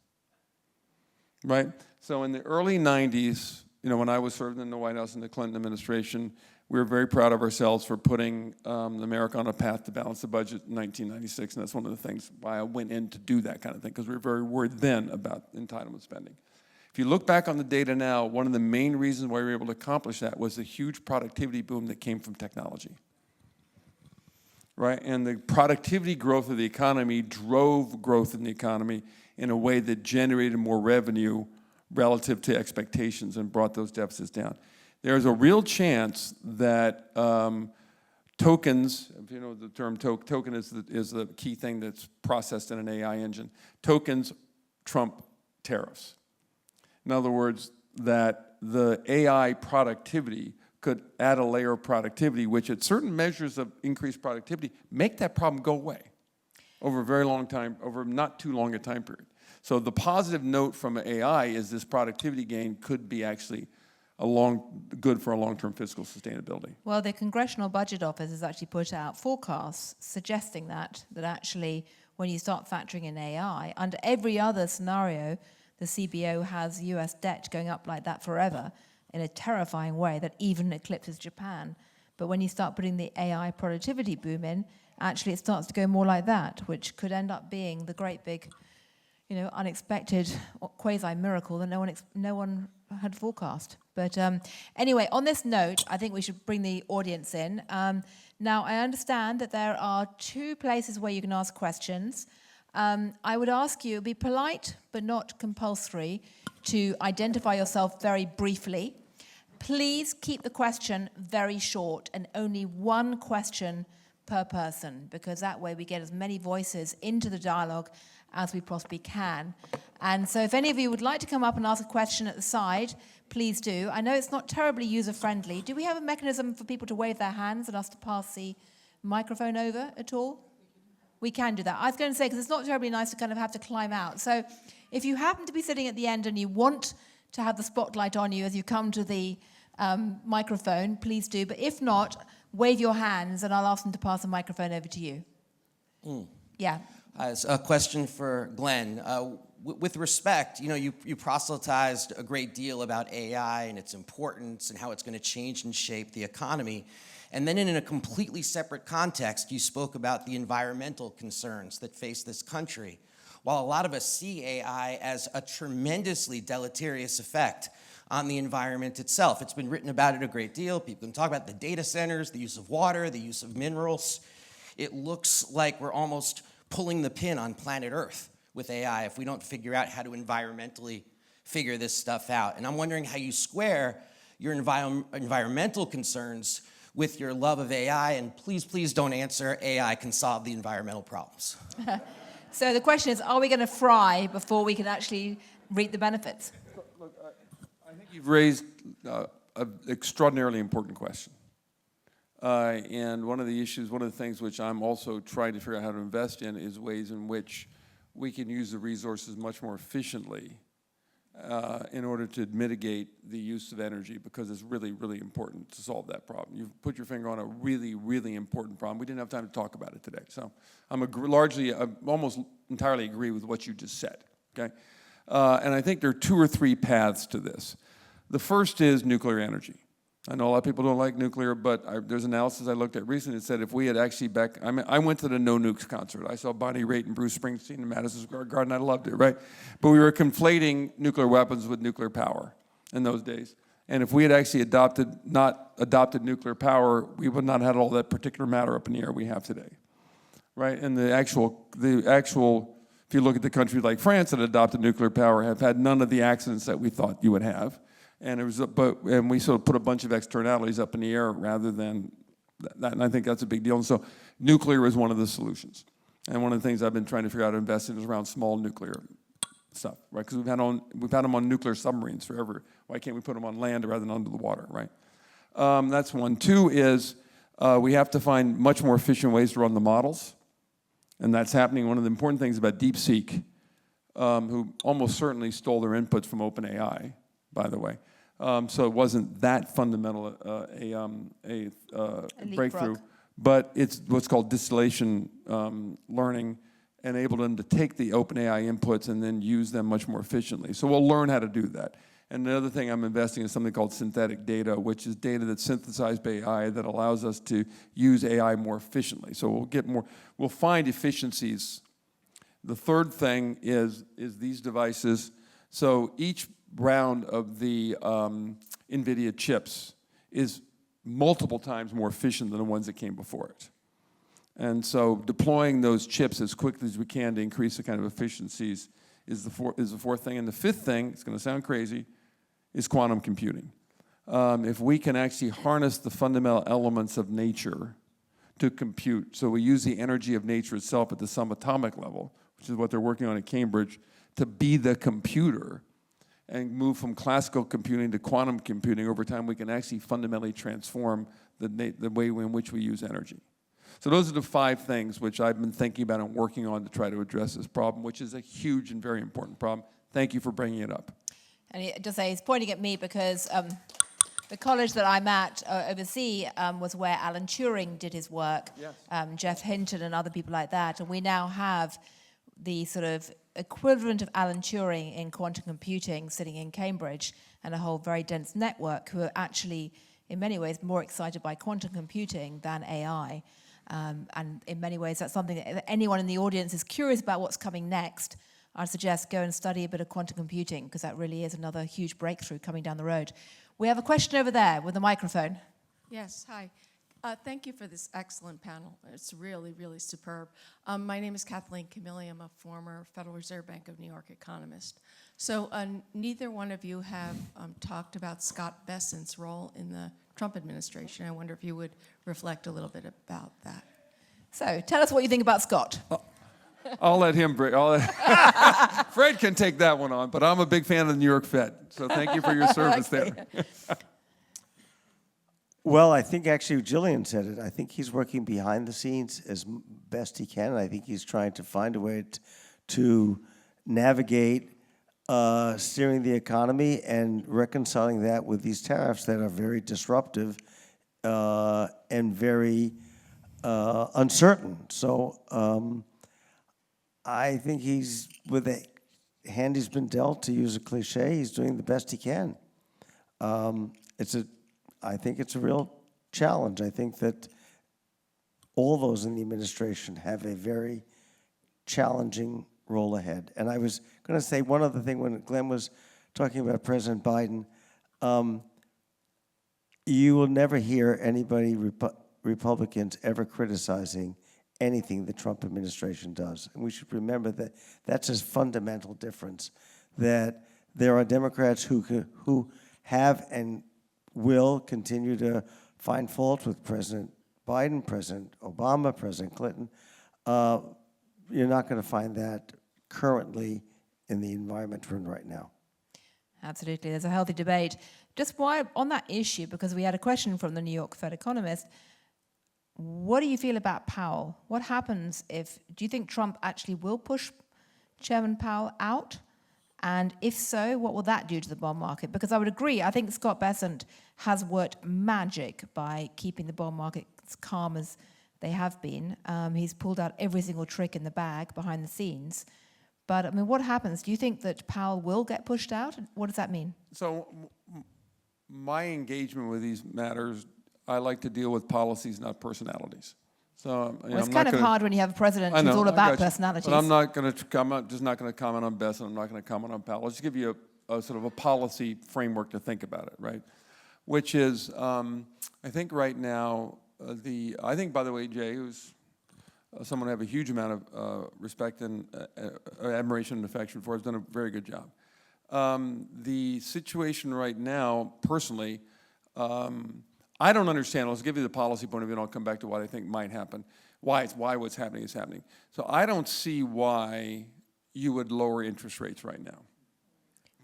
Right. So in the early '90s, when I was serving in the White House in the Clinton administration, we were very proud of ourselves for putting America on a path to balance the budget in 1996, and that's one of the things why I went in to do that kind of thing, because we were very worried then about entitlement spending. If you look back on the data now, one of the main reasons why we were able to accomplish that was the huge productivity boom that came from technology. Right? And the productivity growth of the economy drove growth in the economy in a way that generated more revenue relative to expectations and brought those deficits down. There's a real chance that tokens, if you know the term token is the key thing that's processed in an AI engine. Tokens trump tariffs. In other words, that the AI productivity could add a layer of productivity, which at certain measures of increased productivity, make that problem go away over a very long time, over not too long a time period. So the positive note from AI is this productivity gain could be actually good for a long-term fiscal sustainability. Well, the Congressional Budget Office has actually put out forecasts suggesting that actually when you start factoring in AI, under every other scenario, the CBO has US debt going up like that forever in a terrifying way that even eclipses Japan. But when you start putting the AI productivity boom in, actually it starts to go more like that, which could end up being the great big, unexpected quasi-miracle that no one had forecast. But anyway, on this note, I think we should bring the audience in. Now, I understand that there are 2 places where you can ask questions. I would ask you, be polite but not compulsory, to identify yourself very briefly. Please keep the question very short and only 1 question per person, because that way we get as many voices into the dialogue as we possibly can. And so if any of you would like to come up and ask a question at the side, please do. I know it's not terribly user-friendly. Do we have a mechanism for people to wave their hands and us to pass the microphone over at all? We can do that. I was going to say, because it's not terribly nice to kind of have to climb out. So if you happen to be sitting at the end and you want to have the spotlight on you as you come to the microphone, please do. But if not, wave your hands and I'll ask them to pass the microphone over to you. Yeah. A question for Glenn. With respect, you proselytized a great deal about AI and its importance and how it's going to change and shape the economy. And then in a completely separate context, you spoke about the environmental concerns that face this country. While a lot of us see AI as a tremendously deleterious effect on the environment itself, it's been written about it a great deal. People can talk about the data centers, the use of water, the use of minerals. It looks like we're almost pulling the pin on planet Earth with AI if we don't figure out how to environmentally figure this stuff out. And I'm wondering how you square your environmental concerns with your love of AI, and please don't answer AI can solve the environmental problems. So the question is, are we going to fry before we can actually reap the benefits? Look, I think you've raised an extraordinarily important question. And one of the things which I'm also trying to figure out how to invest in is ways in which we can use the resources much more efficiently in order to mitigate the use of energy, because it's really, really important to solve that problem. You've put your finger on a really, really important problem. We didn't have time to talk about it today. So I almost entirely agree with what you just said, okay? And I think there are 2 or 3 paths to this. The first is nuclear energy. I know a lot of people don't like nuclear, but there's analysis I looked at recently that said if we had actually I went to the No Nukes concert. I saw Bonnie Raitt and Bruce Springsteen in Madison Square Garden. I loved it, right? But we were conflating nuclear weapons with nuclear power in those days. And if we had actually not adopted nuclear power, we would not have had all that particular matter up in the air we have today, right? And the actual, if you look at the countries like France that adopted nuclear power, have had none of the accidents that we thought you would have. And and we sort of put a bunch of externalities up in the air rather than that, and I think that's a big deal. And so nuclear is one of the solutions. And one of the things I've been trying to figure out how to invest in is around small nuclear stuff, right? Because we've had them on nuclear submarines forever. Why can't we put them on land rather than under the water, right? That's one. Two is we have to find much more efficient ways to run the models, and that's happening. One of the important things about DeepSeek, who almost certainly stole their inputs from OpenAI, by the way. So it wasn't that fundamental a breakthrough, but it's what's called distillation learning, enabled them to take the OpenAI inputs and then use them much more efficiently. So we'll learn how to do that. And the other thing I'm investing in is something called synthetic data, which is data that's synthesized by AI that allows us to use AI more efficiently. So we'll find efficiencies. The third thing is these devices. So each round of the NVIDIA chips is multiple times more efficient than the ones that came before it. And so deploying those chips as quickly as we can to increase the kind of efficiencies is the fourth thing. And the fifth thing, it's going to sound crazy, is quantum computing. If we can actually harness the fundamental elements of nature to compute, so we use the energy of nature itself at the subatomic level, which is what they're working on at Cambridge, to be the computer, and move from classical computing to quantum computing, over time we can actually fundamentally transform the way in which we use energy. So those are the 5 things which I've been thinking about and working on to try to address this problem, which is a huge and very important problem. Thank you for bringing it up. And just say he's pointing at me because the college that I'm at overseas was where Alan Turing did his work, yes. Jeff Hinton and other people like that. And we now have the sort of equivalent of Alan Turing in quantum computing sitting in Cambridge, and a whole very dense network who are actually, in many ways, more excited by quantum computing than AI. And in many ways, that's something that if anyone in the audience is curious about what's coming next, I'd suggest go and study a bit of quantum computing, because that really is another huge breakthrough coming down the road. We have a question over there with the microphone. Yes, hi. Thank you for this excellent panel. It's really, really superb. My name is Kathleen Camilli. I'm a former Federal Reserve Bank of New York economist. So neither one of you have talked about Scott Bessent's role in the Trump administration. I wonder if you would reflect a little bit about that. So tell us what you think about Scott. I'll let him break. Fred can take that one on, but I'm a big fan of the New York Fed. So thank you for your service there. Well, I think actually Gillian said it. I think he's working behind the scenes as best he can. I think he's trying to find a way to navigate steering the economy and reconciling that with these tariffs that are very disruptive and very uncertain. So I think he's, with the hand he's been dealt, to use a cliche, he's doing the best he can. I think it's a real challenge. I think that all those in the administration have a very challenging role ahead. And I was going to say one other thing when Glenn was talking about President Biden. You will never hear anybody, Republicans, ever criticizing anything the Trump administration does. And we should remember that that's a fundamental difference, that there are Democrats who have and will continue to find fault with President Biden, President Obama, President Clinton. You're not going to find that currently in the environment we're in right now. Absolutely, there's a healthy debate. Just why on that issue, because we had a question from the New York Fed economist, what do you feel about Powell? What happens do you think Trump actually will push Chairman Powell out? And if so, what will that do to the bond market? Because I would agree, I think Scott Bessent has worked magic by keeping the bond markets calm as they have been. He's pulled out every single trick in the bag behind the scenes. But, I mean, what happens? Do you think that Powell will get pushed out? What does that mean? So my engagement with these matters, I like to deal with policies, not personalities. So Well, it's kind of hard when you have a president who's all about personalities. But I'm not just not going to comment on Bess, and I'm not going to comment on Powell. I'll just give you a sort of a policy framework to think about it, right? Which is, I think right now, I think, by the way, Jay, who's someone I have a huge amount of respect and admiration and affection for, has done a very good job. The situation right now, personally, I don't understand. I'll give you the policy point of view, and I'll come back to what I think might happen, why what's happening is happening. So I don't see why you would lower interest rates right now.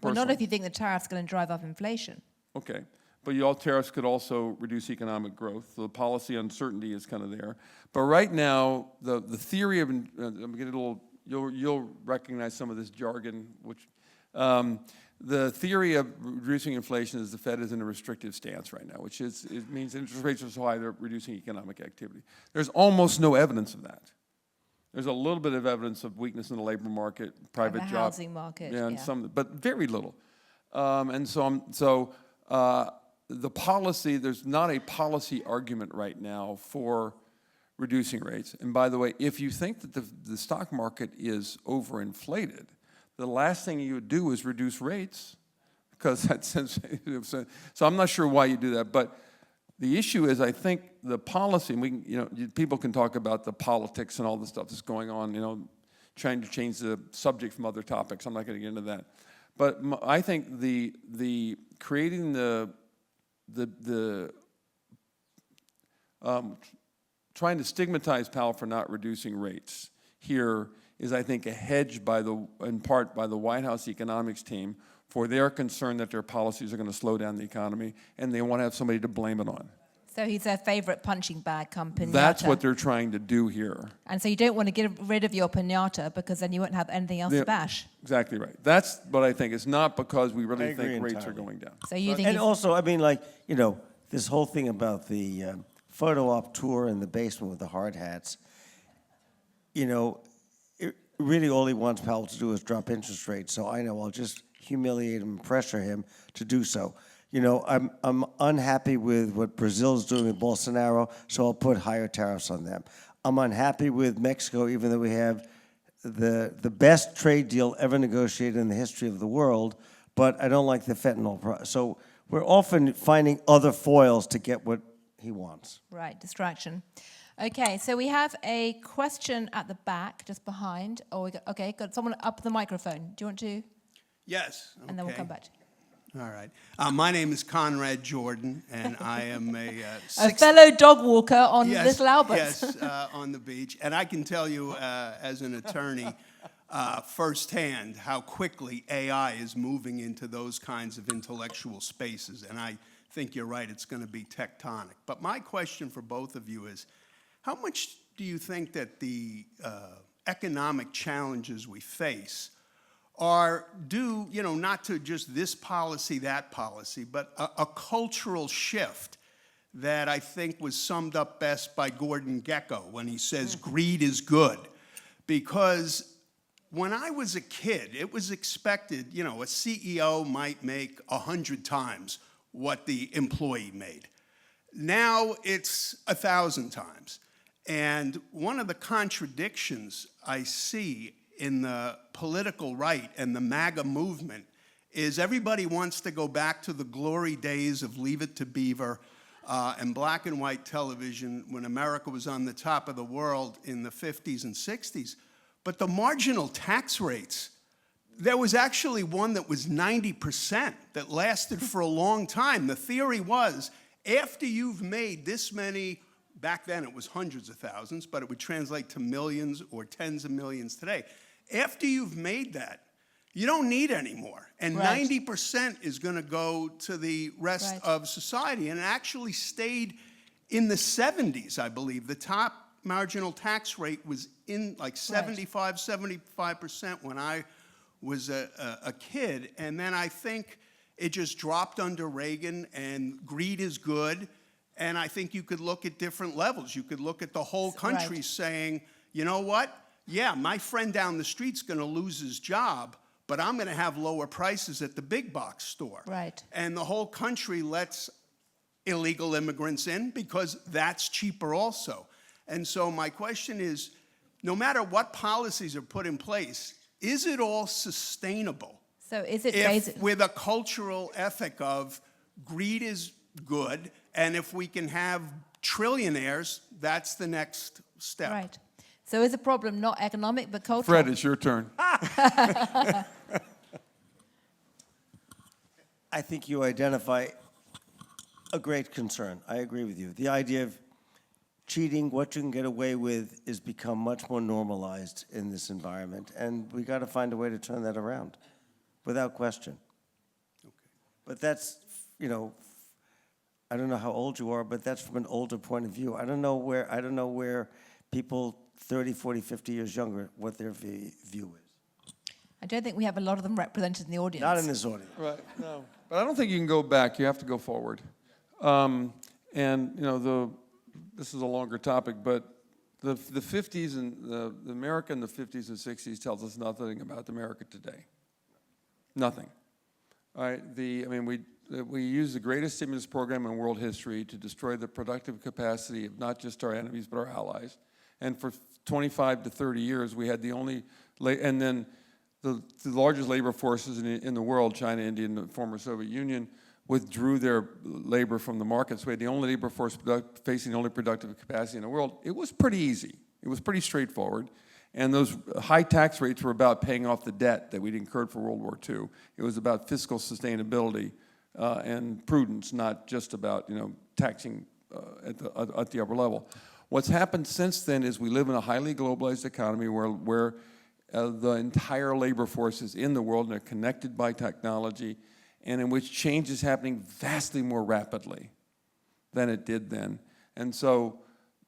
Well, not if you think the tariff's going to drive up inflation. Okay, but your tariffs could also reduce economic growth. So the policy uncertainty is kind of there. But right now, the theory of, I'm getting a little, you'll recognize some of this jargon, which, the theory of reducing inflation is the Fed is in a restrictive stance right now, which is, it means interest rates are so high they're reducing economic activity. There's almost no evidence of that. There's a little bit of evidence of weakness in the labor market, private the job, housing market, and yeah. some, but very little. And so the policy, there's not a policy argument right now for reducing rates. And by the way, if you think that the stock market is overinflated, the last thing you would do is reduce rates, because that's so I'm not sure why you do that. But the issue is, I think the policy, and we can, people can talk about the politics and all the stuff that's going on, trying to change the subject from other topics. I'm not going to get into that. But I think the creating trying to stigmatize Powell for not reducing rates here is, I think, a hedge in part by the White House economics team for their concern that their policies are going to slow down the economy, and they want to have somebody to blame it on. So he's their favorite punching bag company. That's what they're trying to do here. And so you don't want to get rid of your piñata because then you won't have anything else to bash. Exactly right. That's what I think. It's not because we really I agree think rates entirely. are going down. So you think And also, I mean, this whole thing about the photo op tour in the basement with the hard hats, really all he wants Powell to do is drop interest rates. So I know I'll just humiliate him and pressure him to do so. I'm unhappy with what Brazil's doing with Bolsonaro, so I'll put higher tariffs on them. I'm unhappy with Mexico, even though we have the best trade deal ever negotiated in the history of the world, but I don't like the fentanyl. So we're often finding other foils to get what he wants. Right, distraction. Okay, so we have a question at the back, just behind. Got someone up the microphone. Do you want to? Yes. And then we'll come back to you. All right. My name is Conrad Jordan, and I am a fellow dog walker on Little Albert. Yes, on the beach. And I can tell you, as an attorney, firsthand how quickly AI is moving into those kinds of intellectual spaces. And I think you're right, it's going to be tectonic. But my question for both of you is, how much do you think that the economic challenges we face are due, not to just this policy, that policy, but a cultural shift that I think was summed up best by Gordon Gekko when he says greed is good? Because when I was a kid, it was expected, a CEO might make 100 times what the employee made. Now it's 1,000 times. And one of the contradictions I see in the political right and the MAGA movement is everybody wants to go back to the glory days of Leave It to Beaver and black and white television when America was on the top of the world in the 50s and 60s. But the marginal tax rates, there was actually one that was 90% that lasted for a long time. The theory was, after you've made this many, back then it was hundreds of thousands, but it would translate to millions or tens of millions today. After you've made that, you don't need any more. And 90% is going to go to the rest of society. And it actually stayed in the 70s, I believe. The top marginal tax rate was in like 75% when I was a kid. And then I think it just dropped under Reagan, and greed is good. And I think you could look at different levels. You could look at the whole country saying, you know what? Yeah, my friend down the street's going to lose his job, but I'm going to have lower prices at the big box store. Right. And the whole country lets illegal immigrants in because that's cheaper also. And so my question is, no matter what policies are put in place, is it all sustainable? So is it If basic? with a cultural ethic of greed is good, and if we can have trillionaires, that's the next step. Right. So is the problem not economic but cultural? Fred, it's your turn. I think you identify a great concern. I agree with you. The idea of cheating, what you can get away with, is become much more normalized in this environment, and we got to find a way to turn that around, without question. Okay. But that's, you know, I don't know how old you are, but that's from an older point of view. I don't know where people 30, 40, 50 years younger, what their view is. I don't think we have a lot of them represented in the audience. Not in this audience. Right, no. But I don't think you can go back. You have to go forward. And, you know, this is a longer topic, but the 50s and the America in the 50s and 60s tells us nothing about America today. Nothing. All right, we used the greatest stimulus program in world history to destroy the productive capacity of not just our enemies, but our allies. And for 25 to 30 years, we had the only, and then the largest labor forces in the world, China, India, and the former Soviet Union, withdrew their labor from the markets. We had the only labor force facing the only productive capacity in the world. It was pretty easy. It was pretty straightforward. And those high tax rates were about paying off the debt that we'd incurred for World War II. It was about fiscal sustainability and prudence, not just about, you know, taxing at the upper level. What's happened since then is we live in a highly globalized economy where the entire labor force is in the world and they're connected by technology, and in which change is happening vastly more rapidly than it did then. And so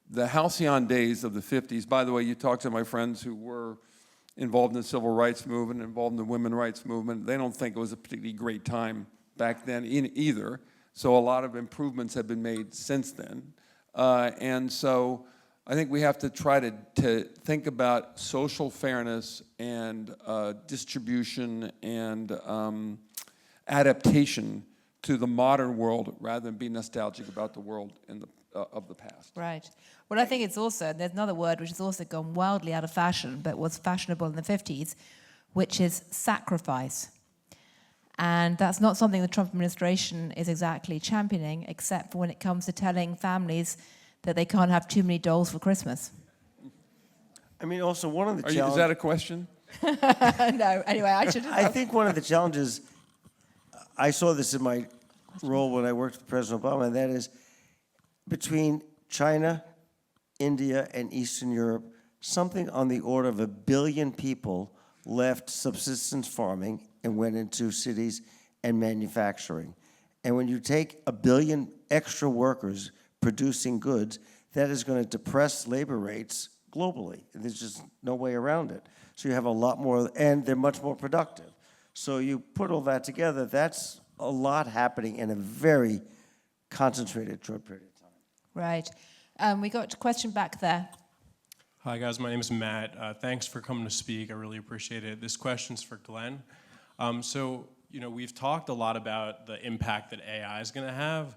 the halcyon days of the 50s, by the way, you talk to my friends who were involved in the civil rights movement, involved in the women's rights movement, they don't think it was a particularly great time back then either. So a lot of improvements have been made since then. And so I think we have to try to think about social fairness and distribution and adaptation to the modern world rather than be nostalgic about the world of the past. Right. Well, I think it's also, there's another word which has also gone wildly out of fashion, but was fashionable in the 50s, which is sacrifice. And that's not something the Trump administration is exactly championing, except for when it comes to telling families that they can't have too many dolls for Christmas. I mean, also one of the Is challenges... that a question? No, anyway, I should have. I think one of the challenges, I saw this in my role when I worked with President Obama, and that is between China, India, and Eastern Europe, something on the order of 1 billion people left subsistence farming and went into cities and manufacturing. And when you take 1 billion extra workers producing goods, that is going to depress labor rates globally. There's just no way around it. So you have a lot more, and they're much more productive. So you put all that together, that's a lot happening in a very concentrated short period of time. Right. We got a question back there. Hi guys, my name is Matt. Thanks for coming to speak. I really appreciate it. This question's for Glenn. So, you know, we've talked a lot about the impact that AI is going to have,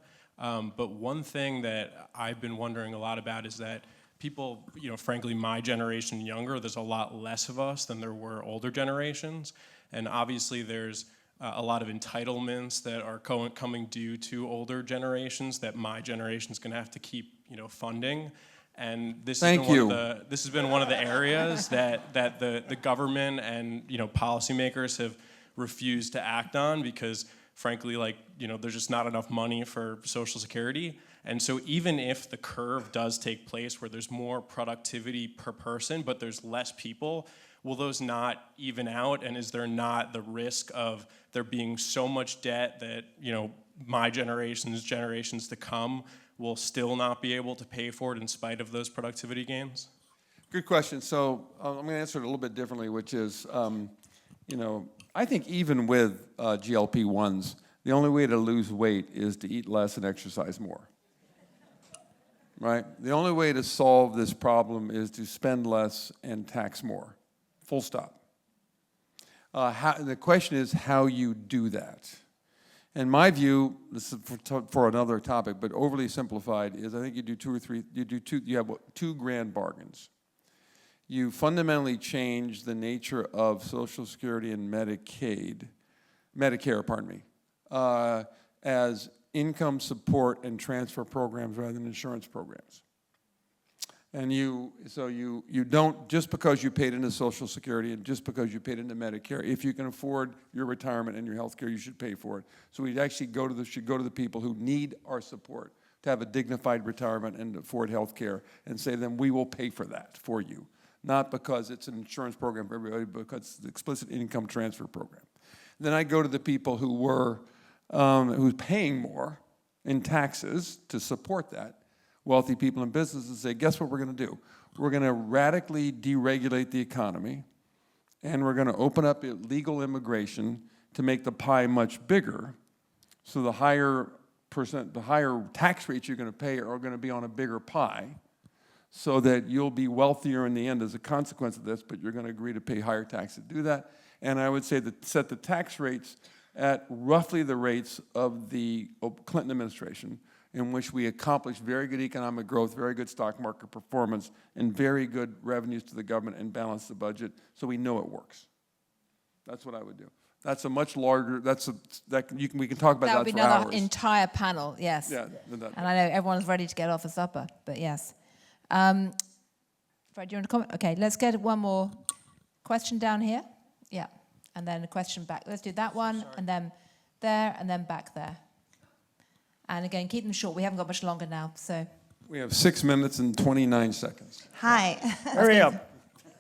but one thing that I've been wondering a lot about is that people, you know, frankly, my generation and younger, there's a lot less of us than there were older generations, and obviously there's a lot of entitlements that are coming due to older generations that my generation's going to have to keep, you know, funding. And this has been one of the areas that the government and, you know, policymakers have refused to act on because, frankly, like, you know, there's just not enough money for Social Security. And so even if the curve does take place where there's more productivity per person, but there's less people, will those not even out? And is there not the risk of there being so much debt that, you know, my generations to come will still not be able to pay for it in spite of those productivity gains? Good question. So I'm going to answer it a little bit differently, which is, you know, I think even with GLP-1s, the only way to lose weight is to eat less and exercise more. Right? The only way to solve this problem is to spend less and tax more. Full stop. The question is how you do that. And my view, this is for another topic, but overly simplified, is I think you have two grand bargains. You fundamentally change the nature of Social Security and Medicare, as income support and transfer programs rather than insurance programs. And you don't, just because you paid into Social Security and just because you paid into Medicare, if you can afford your retirement and your health care, you should pay for it. So we actually should go to the people who need our support to have a dignified retirement and afford health care and say to them, we will pay for that for you. Not because it's an insurance program for everybody, but because it's an explicit income transfer program. Then I go to the people who were who's paying more in taxes to support that, wealthy people in business, and say, guess what we're going to do? We're going to radically deregulate the economy, and we're going to open up legal immigration to make the pie much bigger, so the higher tax rates you're going to pay are going to be on a bigger pie, so that you'll be wealthier in the end as a consequence of this, but you're going to agree to pay higher taxes to do that. And I would say that set the tax rates at roughly the rates of the Clinton administration, in which we accomplished very good economic growth, very good stock market performance, and very good revenues to the government and balance the budget, so we know it works. That's what I would do. That's a much larger, we can talk about that for hours. That would be another entire panel, yes. Yeah. And I know everyone's ready to get off for supper, but yes. Fred, do you want to comment? Okay, let's get one more question down here. Yeah, and then a question back. Let's do that one, and then there, and then back there. And again, keep them short. We haven't got much longer now, so. We have 6 minutes and 29 seconds. Hi. Hurry up.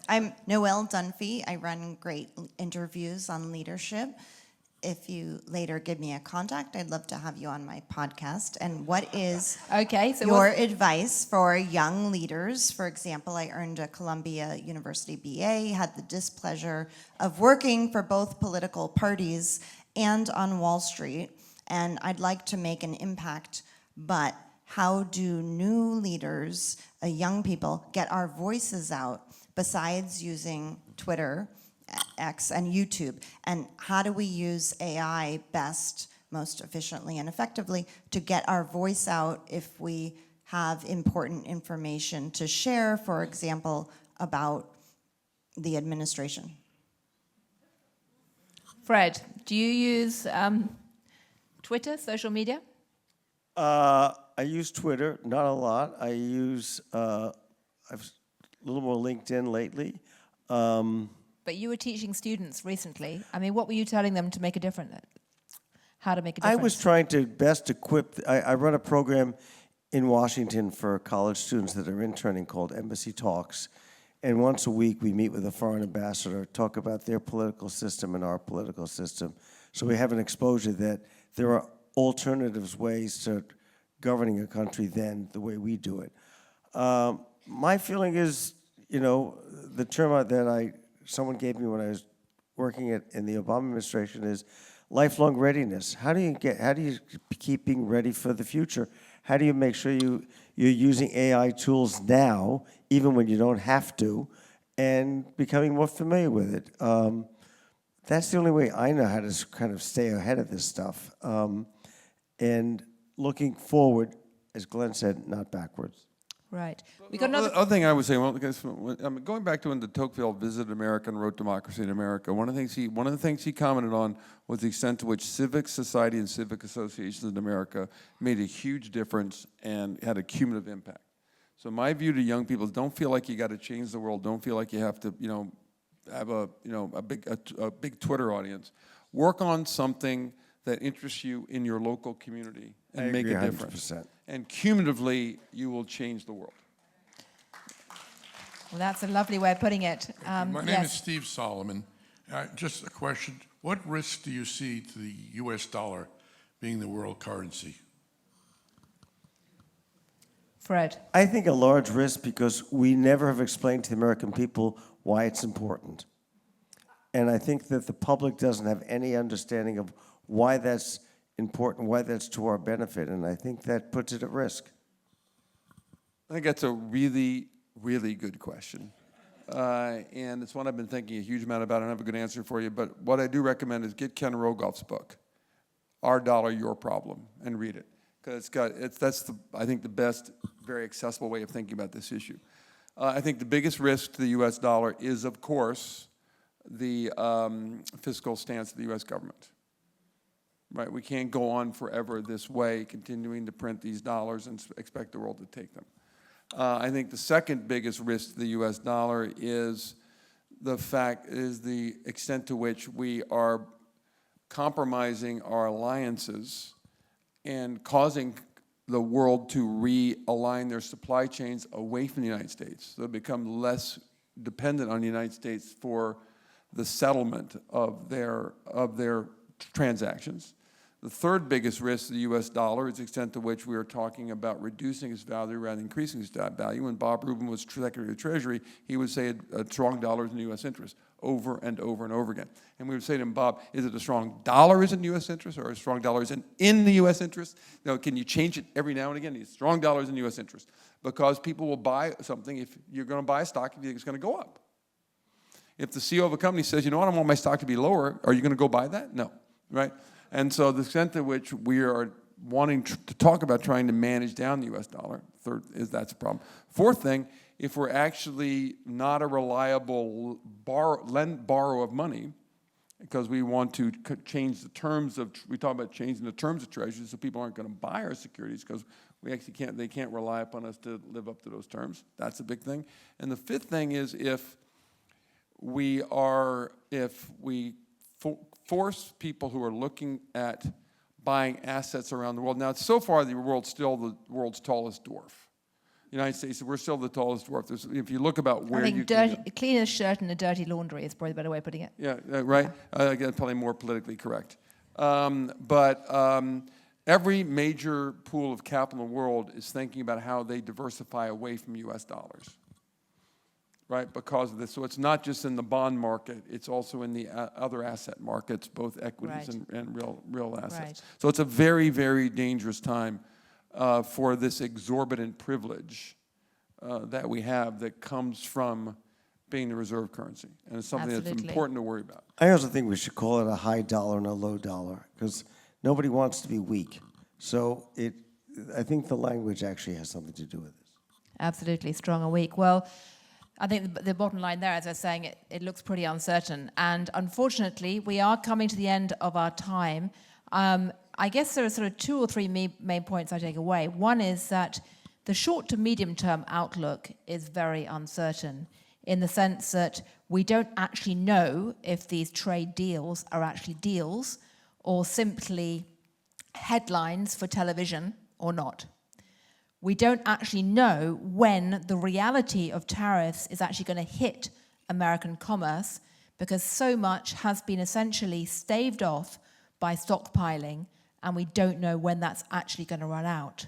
I'm Noelle Dunphy. I run great interviews on leadership. If you later give me a contact, I'd love to have you on my podcast. And what is your advice for young leaders? For example, I earned a Columbia University BA, had the displeasure of working for both political parties and on Wall Street. And I'd like to make an impact, but how do new leaders, young people, get our voices out besides using Twitter, X, and YouTube? And how do we use AI best, most efficiently and effectively to get our voice out if we have important information to share, for example, about the administration? Fred, do you use Twitter, social media? I use Twitter, not a lot. I use I've a little more LinkedIn lately. But you were teaching students recently. I mean, what were you telling them to make a difference? How to make a difference? I was trying to best equip. I run a program in Washington for college students that are interning called Embassy Talks. And once a week, we meet with a foreign ambassador, talk about their political system and our political system. So we have an exposure that there are alternatives ways to governing a country than the way we do it. My feeling is, the term that someone gave me when I was working in the Obama administration is lifelong readiness. How do you keep being ready for the future? How do you make sure you're using AI tools now, even when you don't have to, and becoming more familiar with it? That's the only way I know how to kind of stay ahead of this stuff. And looking forward, as Glenn said, not backwards. Right. We got another. Other thing I would say, going back to when de Tocqueville visited America and wrote Democracy in America, one of the things he commented on was the extent to which civic society and civic associations in America made a huge difference and had a cumulative impact. So my view to young people is don't feel like you got to change the world. Don't feel like you have to, have a big Twitter audience. Work on something that interests you in your local community and make a difference. 100%. And cumulatively, you will change the world. Well, that's a lovely way of putting it. My name is Steve Solomon. Just a question. What risk do you see to the U.S. dollar being the world currency? Fred. I think a large risk because we never have explained to the American people why it's important. And I think that the public doesn't have any understanding of why that's important, why that's to our benefit, and I think that puts it at risk. I think that's a really, really good question. and it's one I've been thinking a huge amount about. I don't have a good answer for you, but what I do recommend is get Ken Rogoff's book, Our Dollar, Your Problem, and read it, because I think the best, very accessible way of thinking about this issue. I think the biggest risk to the U.S. dollar is, of course, the fiscal stance of the U.S. government. Right, we can't go on forever this way, continuing to print these dollars and expect the world to take them. I think the second biggest risk to the U.S. dollar is the extent to which we are compromising our alliances and causing the world to realign their supply chains away from the United States. So they become less dependent on the United States for the settlement of their transactions. The third biggest risk to the U.S. dollar is the extent to which we are talking about reducing its value rather than increasing its value. When Bob Rubin was Secretary of the Treasury, he would say a strong dollar is in the U.S. interest over and over and over again. And we would say to him, Bob, is it a strong dollar is in the U.S. interest or a strong dollar is in the U.S. interest? No, can you change it every now and again? A strong dollar is in the U.S. interest because people will buy something if you're going to buy a stock if you think it's going to go up. If the CEO of a company says, you know what, I want my stock to be lower, are you going to go buy that? No, right? And so the extent to which we are wanting to talk about trying to manage down the U.S. dollar, third is that's a problem. Fourth thing, if we're actually not a reliable borrow of money, because we want to change the terms of, we talk about changing the terms of Treasury so people aren't going to buy our securities because we actually they can't rely upon us to live up to those terms. That's a big thing. And the fifth thing is if we force people who are looking at buying assets around the world. Now, so far, the world's still the world's tallest dwarf. The United States, we're still the tallest dwarf. If you look about where you clean a shirt and a dirty laundry is probably the better way of putting it. Yeah, right. Again, probably more politically correct. Every major pool of capital in the world is thinking about how they diversify away from U.S. dollars. Right, because of this. So it's not just in the bond market, it's also in the other asset markets, both equities and real assets. Right. So it's a very, very dangerous time for this exorbitant privilege that we have that comes from being the reserve currency. And it's something that's important to worry about. I also think we should call it a high dollar and a low dollar because nobody wants to be weak. So I think the language actually has something to do with this. Absolutely, strong and weak. Well, I think the bottom line there, as I was saying, it looks pretty uncertain. And unfortunately, we are coming to the end of our time. I guess there are sort of two or three main points I take away. One is that the short to medium term outlook is very uncertain in the sense that we don't actually know if these trade deals are actually deals or simply headlines for television or not. We don't actually know when the reality of tariffs is actually going to hit American commerce because so much has been essentially staved off by stockpiling, and we don't know when that's actually going to run out.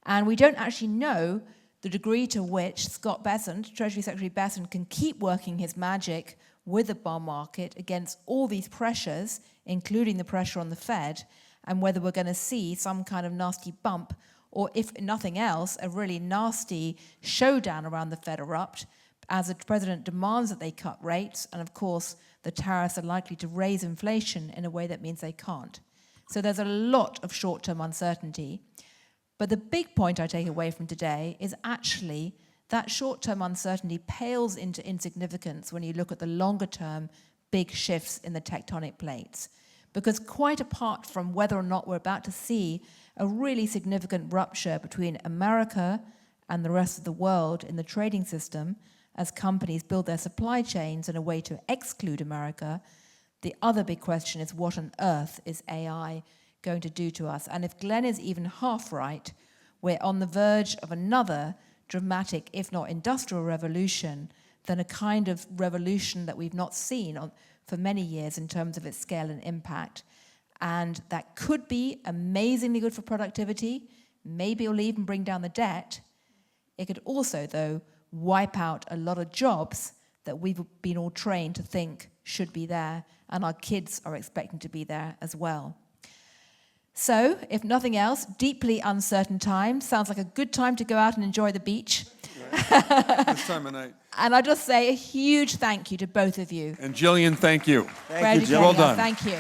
And we don't actually know the degree to which Scott Bessent, Treasury Secretary Bessent, can keep working his magic with the bond market against all these pressures, including the pressure on the Fed, and whether we're going to see some kind of nasty bump or, if nothing else, a really nasty showdown around the Fed erupt as the president demands that they cut rates, and of course the tariffs are likely to raise inflation in a way that means they can't. So there's a lot of short-term uncertainty. But the big point I take away from today is actually that short-term uncertainty pales into insignificance when you look at the longer-term big shifts in the tectonic plates. Because quite apart from whether or not we're about to see a really significant rupture between America and the rest of the world in the trading system as companies build their supply chains in a way to exclude America, the other big question is what on earth is AI going to do to us? And if Glenn is even half right, we're on the verge of another dramatic, if not industrial revolution, than a kind of revolution that we've not seen for many years in terms of its scale and impact. And that could be amazingly good for productivity. Maybe it'll even bring down the debt. It could also, though, wipe out a lot of jobs that we've been all trained to think should be there, and our kids are expecting to be there as well. So, if nothing else, deeply uncertain times. Sounds like a good time to go out and enjoy the beach. this time of night. And I'll just say a huge thank you to both of you. And Gillian, thank you. for Thank you, educating Jill. Well us. done. Thank you.